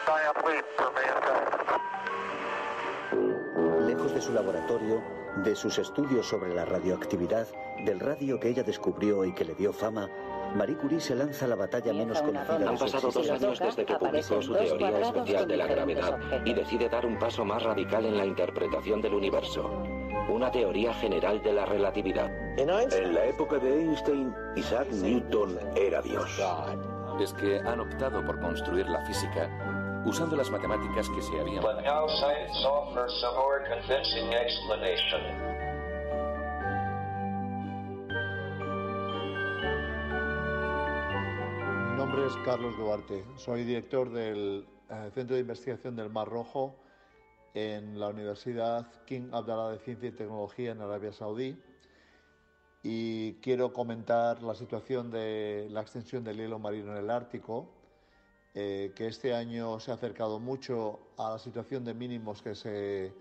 giant leap for mankind. Lejos de su laboratorio, de sus estudios sobre la radioactividad, del radio que ella descubrió y que le dio fama, Marie Curie se lanza a la batalla menos conocida de su Han pasado 2 años desde que publicó su teoría especial de la gravedad y decide dar un paso más radical en la interpretación del universo. Una teoría general de la relatividad. En la época de Einstein, Isaac Newton era Dios. Es que han optado por construir la física usando las matemáticas que se habían... But now science offers a more convincing explanation. Mi nombre es Carlos Duarte. Soy director del Centro de Investigación del Mar Rojo en la Universidad King Abdallah de Ciencia y Tecnología en Arabia Saudí. y quiero comentar la situación de la extensión del hielo marino en el Ártico, que este año se ha acercado mucho a la situación de mínimos que se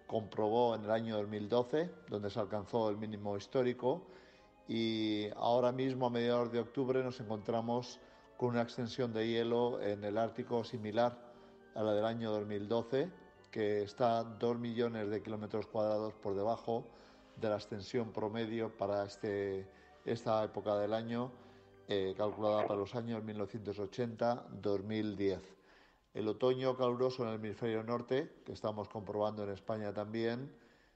comprobó en el año 2012, donde se alcanzó el mínimo histórico, y ahora mismo a mediados de octubre nos encontramos con una extensión de hielo en el Ártico similar a la del año 2012, que está 2 millones de kilómetros cuadrados por debajo de la extensión promedio para esta época del año, calculada para los años 1980-2010. El otoño caluroso en el hemisferio norte, que estamos comprobando en España también,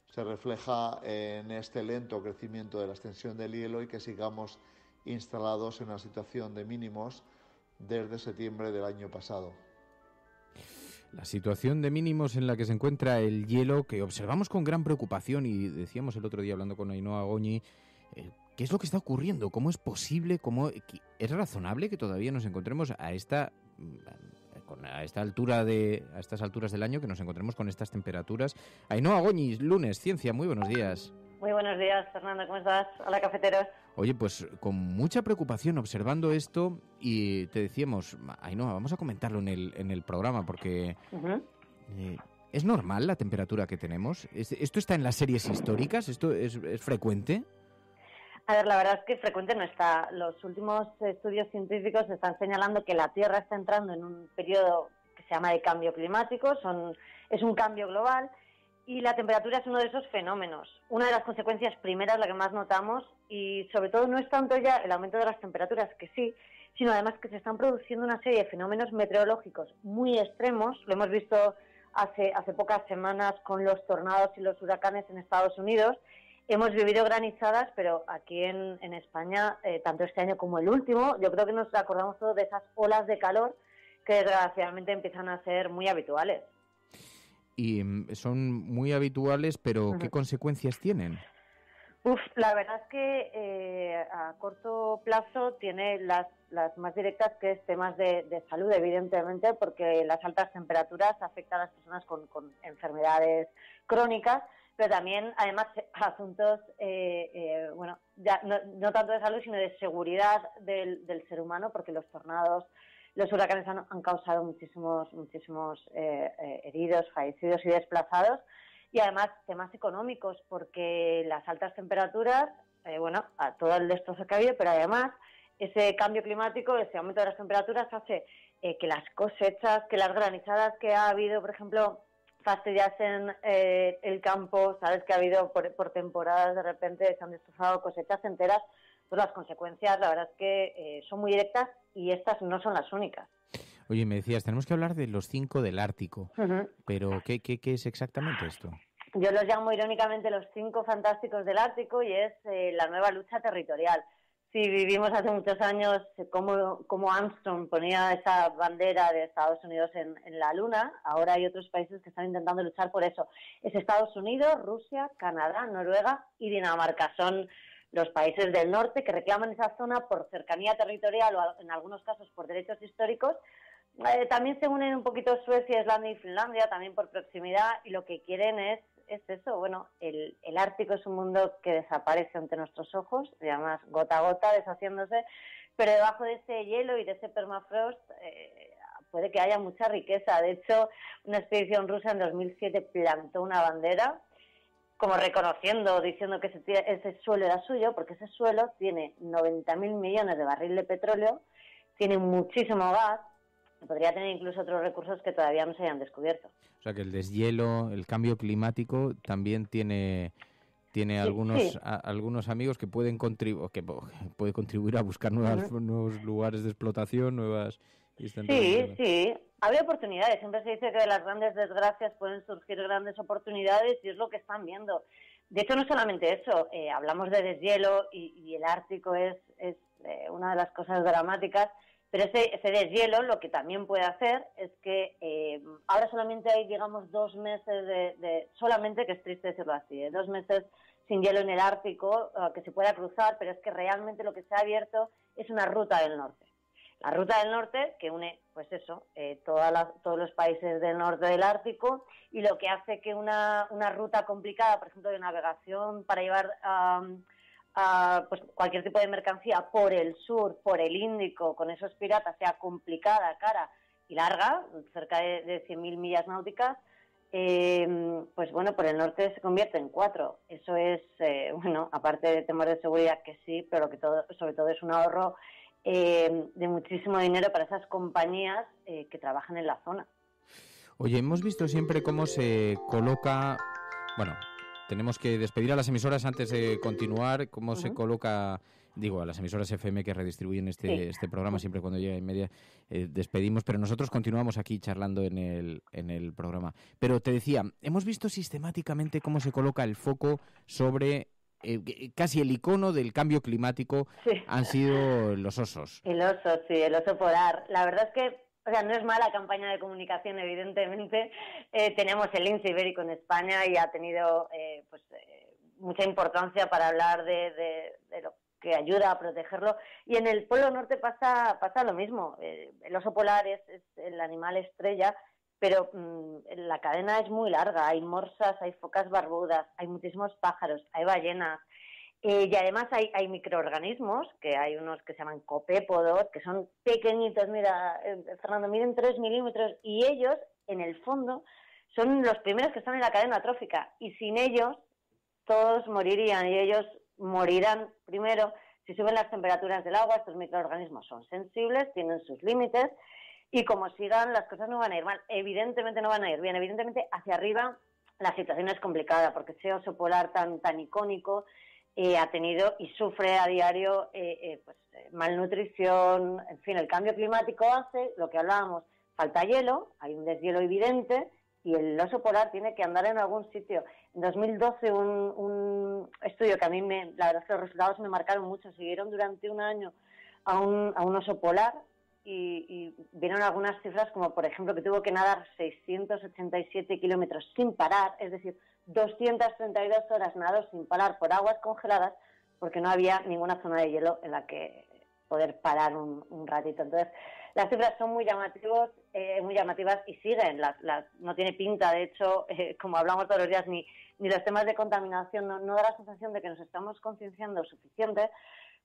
se refleja en este lento crecimiento de la extensión del hielo y que sigamos instalados en una situación de mínimos desde septiembre del año pasado. La situación de mínimos en la que se encuentra el hielo, que observamos con gran preocupación, y decíamos el otro día hablando con Ainhoa Goñi, ¿qué es lo que está ocurriendo? ¿Cómo es posible? ¿Es razonable que todavía nos encontremos a estas alturas del año, que nos encontremos con estas temperaturas? Ainhoa Goñi, lunes, Ciencia, muy buenos días. Muy buenos días, Fernando, ¿cómo estás? Hola, cafeteros. Oye, pues con mucha preocupación observando esto, y te decíamos, Ainhoa, vamos a comentarlo en el programa, porque ¿es normal la temperatura que tenemos? ¿Esto está en las series históricas? ¿Esto es frecuente? A ver, la verdad es que frecuente no está. Los últimos estudios científicos están señalando que la Tierra está entrando en un periodo que se llama de cambio climático, es un cambio global, y la temperatura es uno de esos fenómenos. Una de las consecuencias primeras, la que más notamos, y sobre todo no es tanto ya el aumento de las temperaturas, que sí, sino además que se están produciendo una serie de fenómenos meteorológicos muy extremos. Lo hemos visto hace pocas semanas con los tornados y los huracanes en Estados Unidos. Hemos vivido granizadas, pero aquí en España, tanto este año como el último, yo creo que nos acordamos todos de esas olas de calor que desgraciadamente empiezan a ser muy habituales. Y son muy habituales, pero ¿qué consecuencias tienen? La verdad es que a corto plazo tiene las más directas, que es temas de salud, evidentemente, porque las altas temperaturas afectan a las personas con enfermedades crónicas, pero también, además, asuntos, ya no tanto de salud, sino de seguridad del ser humano, porque los tornados, los huracanes han causado muchísimos heridos, fallecidos y desplazados, y además temas económicos, porque las altas temperaturas, a todo el destrozo que ha habido, pero además ese cambio climático, ese aumento de las temperaturas hace que las cosechas, que las granizadas que ha habido, por ejemplo, fastidiasen el campo, sabes que ha habido por temporadas, de repente se han destrozado cosechas enteras. Pues las consecuencias, la verdad es que son muy directas, y estas no son las únicas. Oye, me decías, tenemos que hablar de los 5 del Ártico, pero ¿qué es exactamente esto? Yo los llamo irónicamente los 5 fantásticos del Ártico, y es la nueva lucha territorial. Si vivimos hace muchos años como Armstrong ponía esa bandera de Estados Unidos en la Luna, ahora hay otros países que están intentando luchar por eso. Es Estados Unidos, Rusia, Canadá, Noruega y Dinamarca. Son los países del norte que reclaman esa zona por cercanía territorial o en algunos casos por derechos históricos. También se unen un poquito Suecia, Islandia y Finlandia, también por proximidad, y lo que quieren es eso. Bueno, el Ártico es un mundo que desaparece ante nuestros ojos, y además gota a gota deshaciéndose, pero debajo de ese hielo y de ese permafrost puede que haya mucha riqueza. De hecho, una expedición rusa en 2007 plantó una bandera como reconociendo, diciendo que ese suelo era suyo, porque ese suelo tiene 90.000 millones de barriles de petróleo, tiene muchísimo gas, podría tener incluso otros recursos que todavía no se hayan descubierto. O sea que el deshielo, el cambio climático también tiene algunos amigos que pueden contribuir a buscar nuevos lugares de explotación, nuevas... Sí, había oportunidades. Siempre se dice que de las grandes desgracias pueden surgir grandes oportunidades, y es lo que están viendo. De hecho, no solamente eso, hablamos de deshielo y el Ártico es una de las cosas dramáticas, pero ese deshielo lo que también puede hacer es que ahora solamente hay, digamos, 2 meses solamente, que es triste decirlo así, 2 meses sin hielo en el Ártico que se pueda cruzar, pero es que realmente lo que se ha abierto es una ruta del norte. La ruta del norte, que une, pues eso, todos los países del norte del Ártico, y lo que hace que una ruta complicada, por ejemplo, de navegación para llevar pues cualquier tipo de mercancía por el sur, por el Índico, con esos piratas, sea complicada, cara y larga, cerca de 100.000 millas náuticas, pues bueno, por el norte se convierte en 4. Eso es, bueno, aparte de temas de seguridad que sí, pero que sobre todo es un ahorro de muchísimo dinero para esas compañías que trabajan en la zona. Oye, hemos visto siempre cómo se coloca, bueno, tenemos que despedir a las emisoras antes de continuar, cómo se coloca, digo, a las emisoras FM que redistribuyen este programa, siempre cuando llega en media despedimos, pero nosotros continuamos aquí charlando en el programa. Pero te decía, hemos visto sistemáticamente cómo se coloca el foco sobre casi el icono del cambio climático, han sido los osos. El oso, sí, el oso polar. La verdad es que, o sea, no es mala campaña de comunicación, evidentemente. Tenemos el lince ibérico en España y ha tenido mucha importancia para hablar de lo que ayuda a protegerlo. Y en el Polo Norte pasa lo mismo. El oso polar es el animal estrella, pero la cadena es muy larga. Hay morsas, hay focas barbudas, hay muchísimos pájaros, hay ballenas. Y además hay microorganismos, que hay unos que se llaman copépodos, que son pequeñitos, mira, Fernando, miden 3 milímetros, y ellos, en el fondo, son los primeros que están en la cadena trófica, y sin ellos, todos morirían, y ellos morirán primero si suben las temperaturas del agua. Estos microorganismos son sensibles, tienen sus límites, y como sigan, las cosas no van a ir mal. Evidentemente no van a ir bien, evidentemente hacia arriba la situación es complicada, porque ese oso polar tan icónico ha tenido y sufre a diario malnutrición. En fin, el cambio climático hace lo que hablábamos, falta hielo, hay un deshielo evidente y el oso polar tiene que andar en algún sitio. En 2012 un estudio que a mí la verdad es que los resultados me marcaron mucho, siguieron durante un año a un oso polar y vieron algunas cifras como, por ejemplo, que tuvo que nadar 687 kilómetros sin parar, es decir, 232 horas nadó sin parar por aguas congeladas, porque no había ninguna zona de hielo en la que poder parar un ratito. Entonces, las cifras son muy llamativas y siguen. No tiene pinta, de hecho, como hablamos todos los días, ni los temas de contaminación, no da la sensación de que nos estamos concienciando suficiente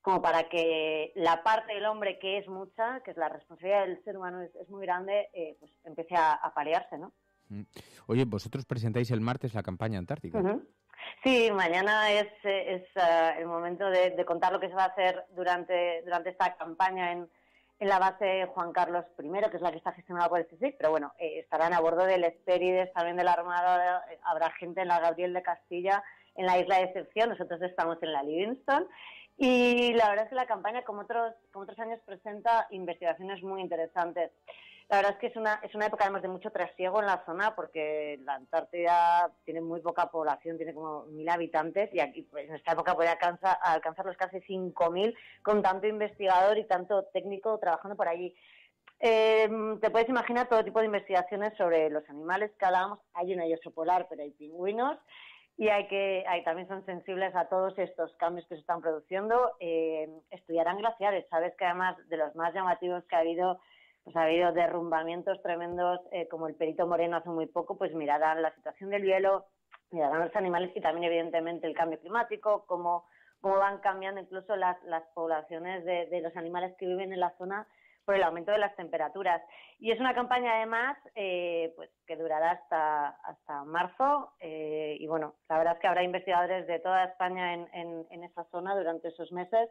como para que la parte del hombre, que es mucha, que es la responsabilidad del ser humano, es muy grande, pues empiece a paliarse, ¿no? Oye, vosotros presentáis el martes la campaña antártica. Sí, mañana es el momento de contar lo que se va a hacer durante esta campaña en la base Juan Carlos I, que es la que está gestionada por el CSIC, pero bueno, estarán a bordo del Hespérides, también de la Armada, habrá gente en la Gabriel de Castilla, en la Isla de Excepción, nosotros estamos en la Livingston, y la verdad es que la campaña, como otros años, presenta investigaciones muy interesantes. La verdad es que es una época además de mucho trasiego en la zona, porque la Antártida tiene muy poca población, tiene como 1.000 habitantes, y aquí pues, en esta época puede alcanzar los casi 5.000, con tanto investigador y tanto técnico trabajando por allí. Te puedes imaginar todo tipo de investigaciones sobre los animales que hablábamos. Hay un oso polar, pero hay pingüinos, y también son sensibles a todos estos cambios que se están produciendo. Estudiarán glaciares. Sabes que además de los más llamativos que ha habido derrumbamientos tremendos, como el Perito Moreno hace muy poco, pues mirarán la situación del hielo, mirarán los animales y también evidentemente el cambio climático, cómo van cambiando incluso las poblaciones de los animales que viven en la zona por el aumento de las temperaturas. Y es una campaña además pues que durará hasta marzo, y bueno, la verdad es que habrá investigadores de toda España en esa zona durante esos meses,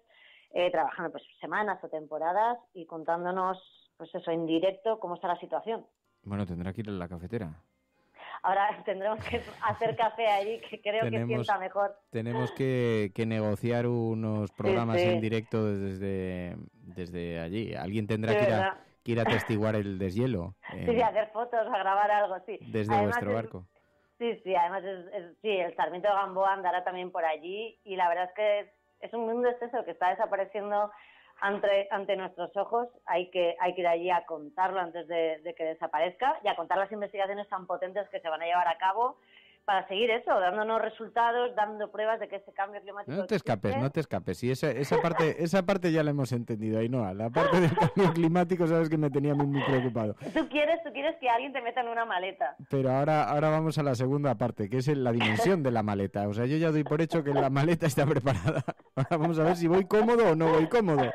trabajando pues semanas o temporadas y contándonos pues eso, en directo, cómo está la situación. Bueno, tendrá que ir a la cafetera. Ahora tendremos que hacer café allí, que creo que sienta mejor. Tenemos que negociar unos programas en directo desde allí. Alguien tendrá que ir a atestiguar el deshielo. Sí, hacer fotos, a grabar algo, sí. Desde además vuestro barco. Sí, además el Sarmiento de Gamboa andará también por allí, y la verdad es que es un mundo exceso que está desapareciendo ante nuestros ojos. Hay que ir allí a contarlo antes de que desaparezca, y a contar las investigaciones tan potentes que se van a llevar a cabo para seguir eso, dándonos resultados, dando pruebas de que ese cambio climático No te escapes. Y esa parte ya la hemos entendido, Ainhoa. La parte del cambio climático, sabes que me tenía muy preocupado. Tú quieres que alguien te meta en una maleta. Pero ahora vamos a la segunda parte, que es la dimensión de la maleta. O sea, yo ya doy por hecho que la maleta está preparada. Ahora vamos a ver si voy cómodo o no voy cómodo.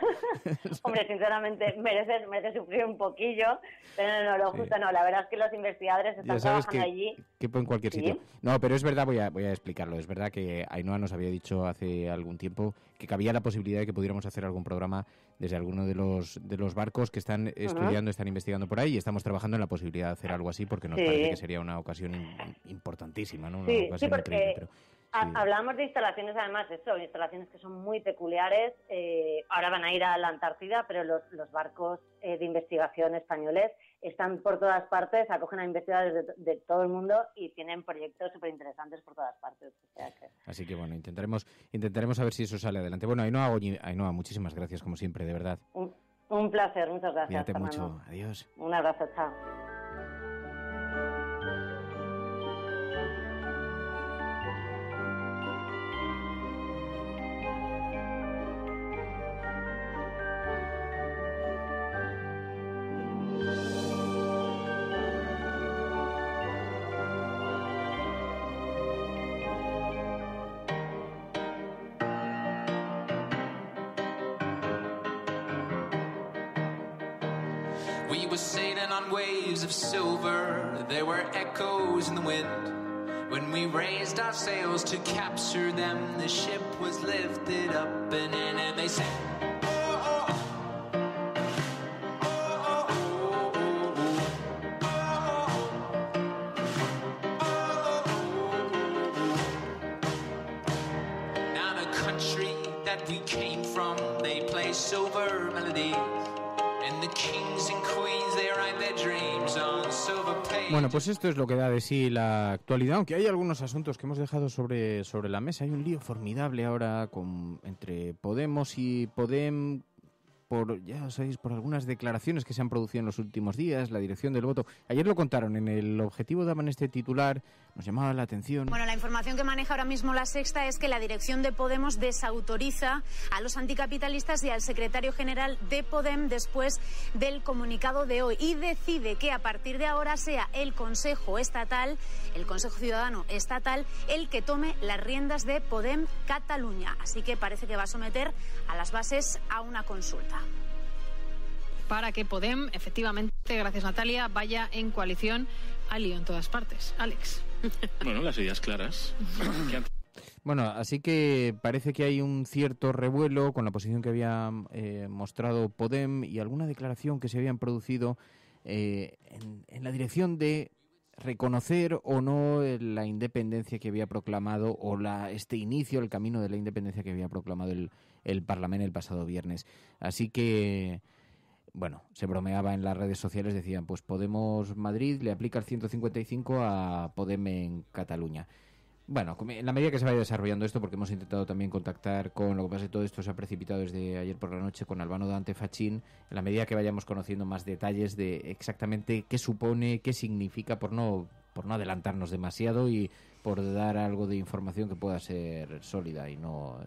Hombre, sinceramente, merece sufrir un poquillo, pero no, lo justo no. La verdad es que los investigadores están trabajando allí. Que en cualquier sitio. No, pero es verdad, voy a explicarlo. Es verdad que Ainhoa nos había dicho hace algún tiempo que cabía la posibilidad de que pudiéramos hacer algún programa desde alguno de los barcos que están estudiando, están investigando por ahí, y estamos trabajando en la posibilidad de hacer algo así porque nos parece que sería una ocasión importantísima, ¿no? Una ocasión porque increíble, pero... hablamos de instalaciones, además, instalaciones que son muy peculiares. Ahora van a ir a la Antártida, pero los barcos de investigación españoles están por todas partes, acogen a investigadores de todo el mundo y tienen proyectos súper interesantes por todas partes. O sea que... Así que bueno, intentaremos a ver si eso sale adelante. Bueno, Ainhoa, muchísimas gracias como siempre, de verdad. Un placer, muchas gracias. Cuídate mucho, adiós. Un abrazo, chao. We were sailing on waves of silver, there were echoes in the wind. When we raised our sails to capture them, the ship was lifted up and in, and they sang, oh, oh, oh, oh, oh, oh, oh. Now the country that we came from, they play silver melodies. Bueno, pues esto es lo que da de sí la actualidad, aunque hay algunos asuntos que hemos dejado sobre la mesa. Hay un lío formidable ahora entre Podemos y Podem, ya sabéis, por algunas declaraciones que se han producido en los últimos días, la dirección del voto. Ayer lo contaron, en El Objetivo daban este titular, nos llamaba la atención. Bueno, la información que maneja ahora mismo La Sexta es que la dirección de Podemos desautoriza a los anticapitalistas y al secretario general de Podem después del comunicado de hoy y decide que a partir de ahora sea el Consejo Estatal, el Consejo Ciudadano Estatal, el que tome las riendas de Podem Cataluña. Así que parece que va a someter a las bases a una consulta. Para que Podem, efectivamente, gracias Natalia, vaya en coalición. Hay lío en todas partes. Alex. Bueno, las ideas claras. Bueno, así que parece que hay un cierto revuelo con la posición que había mostrado Podem y alguna declaración que se habían producido en la dirección de reconocer o no la independencia que había proclamado o este inicio, el camino de la independencia que había proclamado el Parlamento el pasado viernes. Así que... Bueno, se bromeaba en las redes sociales, decían, pues Podemos Madrid le aplica el 155 a Podem en Cataluña. Bueno, en la medida que se vaya desarrollando esto, porque hemos intentado también contactar con, lo que pasa es que todo esto se ha precipitado desde ayer por la noche, con Albano Dante Fachín, en la medida que vayamos conociendo más detalles de exactamente qué supone, qué significa, por no adelantarnos demasiado y por dar algo de información que pueda ser sólida y no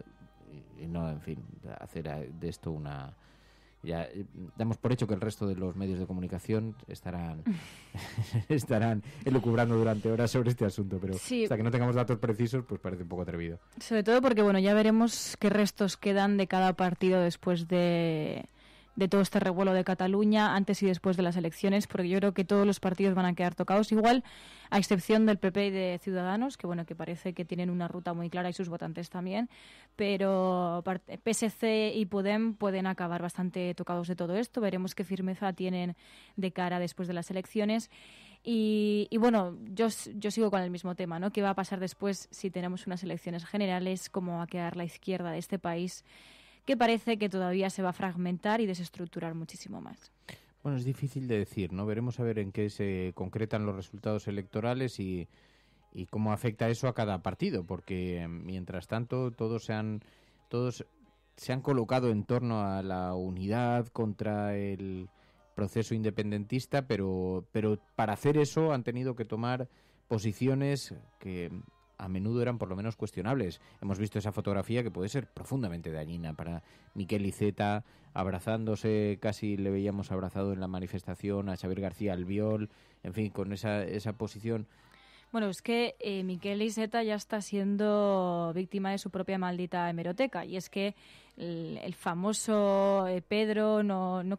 en fin, hacer de esto una... Ya damos por hecho que el resto de los medios de comunicación estarán elucubrando durante horas sobre este asunto, pero hasta que no tengamos datos precisos, pues parece un poco atrevido. Sobre todo porque, bueno, ya veremos qué restos quedan de cada partido después de todo este revuelo de Cataluña, antes y después de las elecciones, porque yo creo que todos los partidos van a quedar tocados igual, a excepción del PP y de Ciudadanos, que bueno, que parece que tienen una ruta muy clara y sus votantes también, pero PSC y Podem pueden acabar bastante tocados de todo esto. Veremos qué firmeza tienen de cara después de las elecciones. Y bueno, yo sigo con el mismo tema, ¿no? ¿Qué va a pasar después si tenemos unas elecciones generales? ¿Cómo va a quedar la izquierda de este país? Que parece que todavía se va a fragmentar y desestructurar muchísimo más. Bueno, es difícil de decir, ¿no? Veremos a ver en qué se concretan los resultados electorales y cómo afecta eso a cada partido, porque mientras tanto todos se han colocado en torno a la unidad contra el proceso independentista, pero para hacer eso han tenido que tomar posiciones que a menudo eran por lo menos cuestionables. Hemos visto esa fotografía que puede ser profundamente dañina para Miquel Iceta abrazándose, casi le veíamos abrazado en la manifestación a Xavier García Albiol, en fin, con esa posición. Bueno, es que Miquel Iceta ya está siendo víctima de su propia maldita hemeroteca. Y es que el famoso Pedro,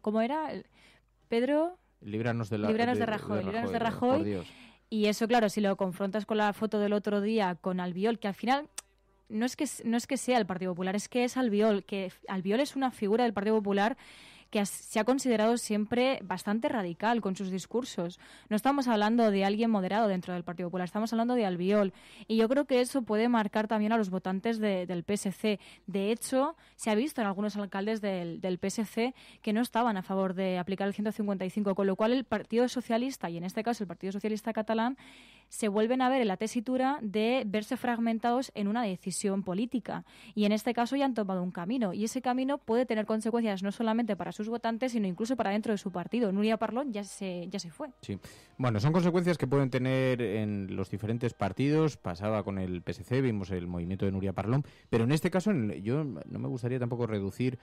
¿cómo era? Pedro... Líbranos de Rajoy. Por Dios. Y eso, claro, si lo confrontas con la foto del otro día con Albiol, que al final no es que sea el Partido Popular, es que es Albiol, que Albiol es una figura del Partido Popular que se ha considerado siempre bastante radical con sus discursos. No estamos hablando de alguien moderado dentro del Partido Popular, estamos hablando de Albiol. Y yo creo que eso puede marcar también a los votantes del PSC. De hecho, se ha visto en algunos alcaldes del PSC que no estaban a favor de aplicar el 155, con lo cual el Partido Socialista, y en este caso el Partido Socialista catalán, se vuelven a ver en la tesitura de verse fragmentados en una decisión política. Y en este caso ya han tomado un camino. Y ese camino puede tener consecuencias no solamente para sus votantes, sino incluso para dentro de su partido. Núria Parlon ya se fue. Sí. Bueno, son consecuencias que pueden tener en los diferentes partidos. Pasaba con el PSC, vimos el movimiento de Núria Parlon. Pero en este caso, yo no me gustaría tampoco reducir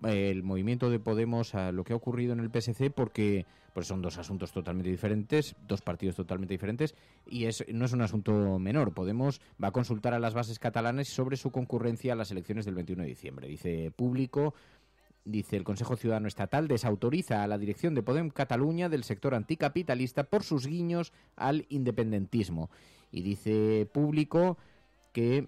el movimiento de Podemos a lo que ha ocurrido en el PSC, porque pues son dos asuntos totalmente diferentes, dos partidos totalmente diferentes, y no es un asunto menor. Podemos va a consultar a las bases catalanas sobre su concurrencia a las elecciones del 21 de diciembre. Dice Público, dice el Consejo Ciudadano Estatal desautoriza a la dirección de Podem Catalunya del sector anticapitalista por sus guiños al independentismo. Y dice Público que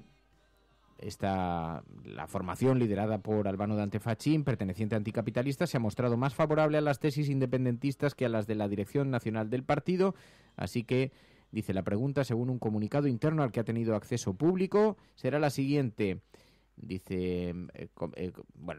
la formación liderada por Albano Dante Fachin, perteneciente a anticapitalistas, se ha mostrado más favorable a las tesis independentistas que a las de la dirección nacional del partido. Así que, dice la pregunta, según un comunicado interno al que ha tenido acceso Público, será la siguiente. Dice,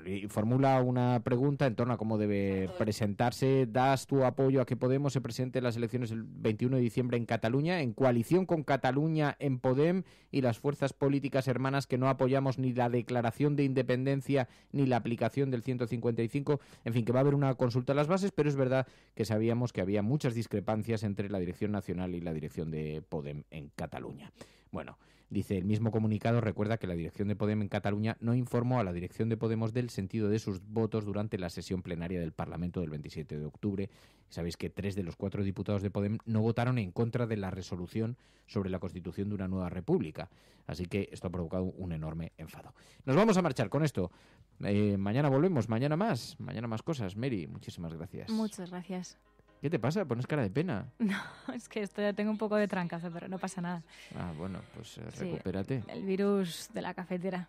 y formula una pregunta en torno a cómo debe presentarse. ¿Das tu apoyo a que Podemos se presente en las elecciones el 21 de diciembre en Cataluña, en coalición con Cataluña en Podem y las fuerzas políticas hermanas que no apoyamos ni la declaración de independencia ni la aplicación del 155? En fin, que va a haber una consulta a las bases, pero es verdad que sabíamos que había muchas discrepancias entre la dirección nacional y la dirección de Podem en Cataluña. Bueno, dice el mismo comunicado, recuerda que la dirección de Podem en Cataluña no informó a la dirección de Podemos del sentido de sus votos durante la sesión plenaria del Parlamento del 27 de octubre. Sabéis que 3 de los 4 diputados de Podem no votaron en contra de la resolución sobre la constitución de una nueva república. Así que esto ha provocado un enorme enfado. Nos vamos a marchar con esto. Mañana volvemos, mañana más cosas. Mary, muchísimas gracias. Muchas gracias. ¿Qué te pasa? Pones cara de pena. No, es que tengo un poco de trancazo, pero no pasa nada. Ah, bueno, pues recupérate. Sí, el virus de la cafetera.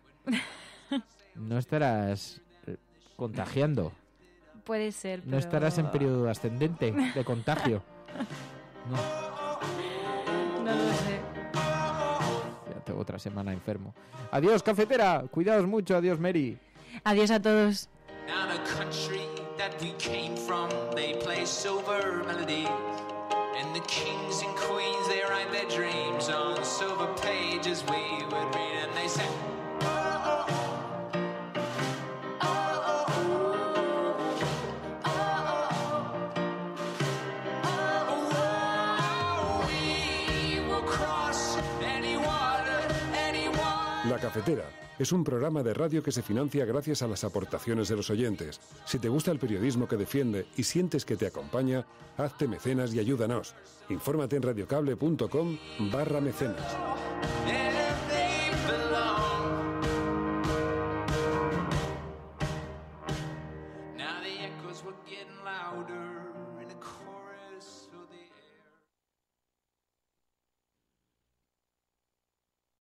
No estarás contagiando. Puede ser, pero... No estarás en periodo ascendente de contagio. No lo sé. Ya tengo otra semana enfermo. Adiós, cafetera. Cuidaos mucho. Adiós, Mary. Adiós a todos. That we came from, they play silver melodies, and the kings and queens, they write their dreams on silver pages we would read, and they say, oh, oh, oh, oh, oh, we will cross any water, anyone. La Cafetera es un programa de radio que se financia gracias a las aportaciones de los oyentes. Si te gusta el periodismo que defiende y sientes que te acompaña, hazte mecenas y ayúdanos. Infórmate en radiocable.com/mecenas.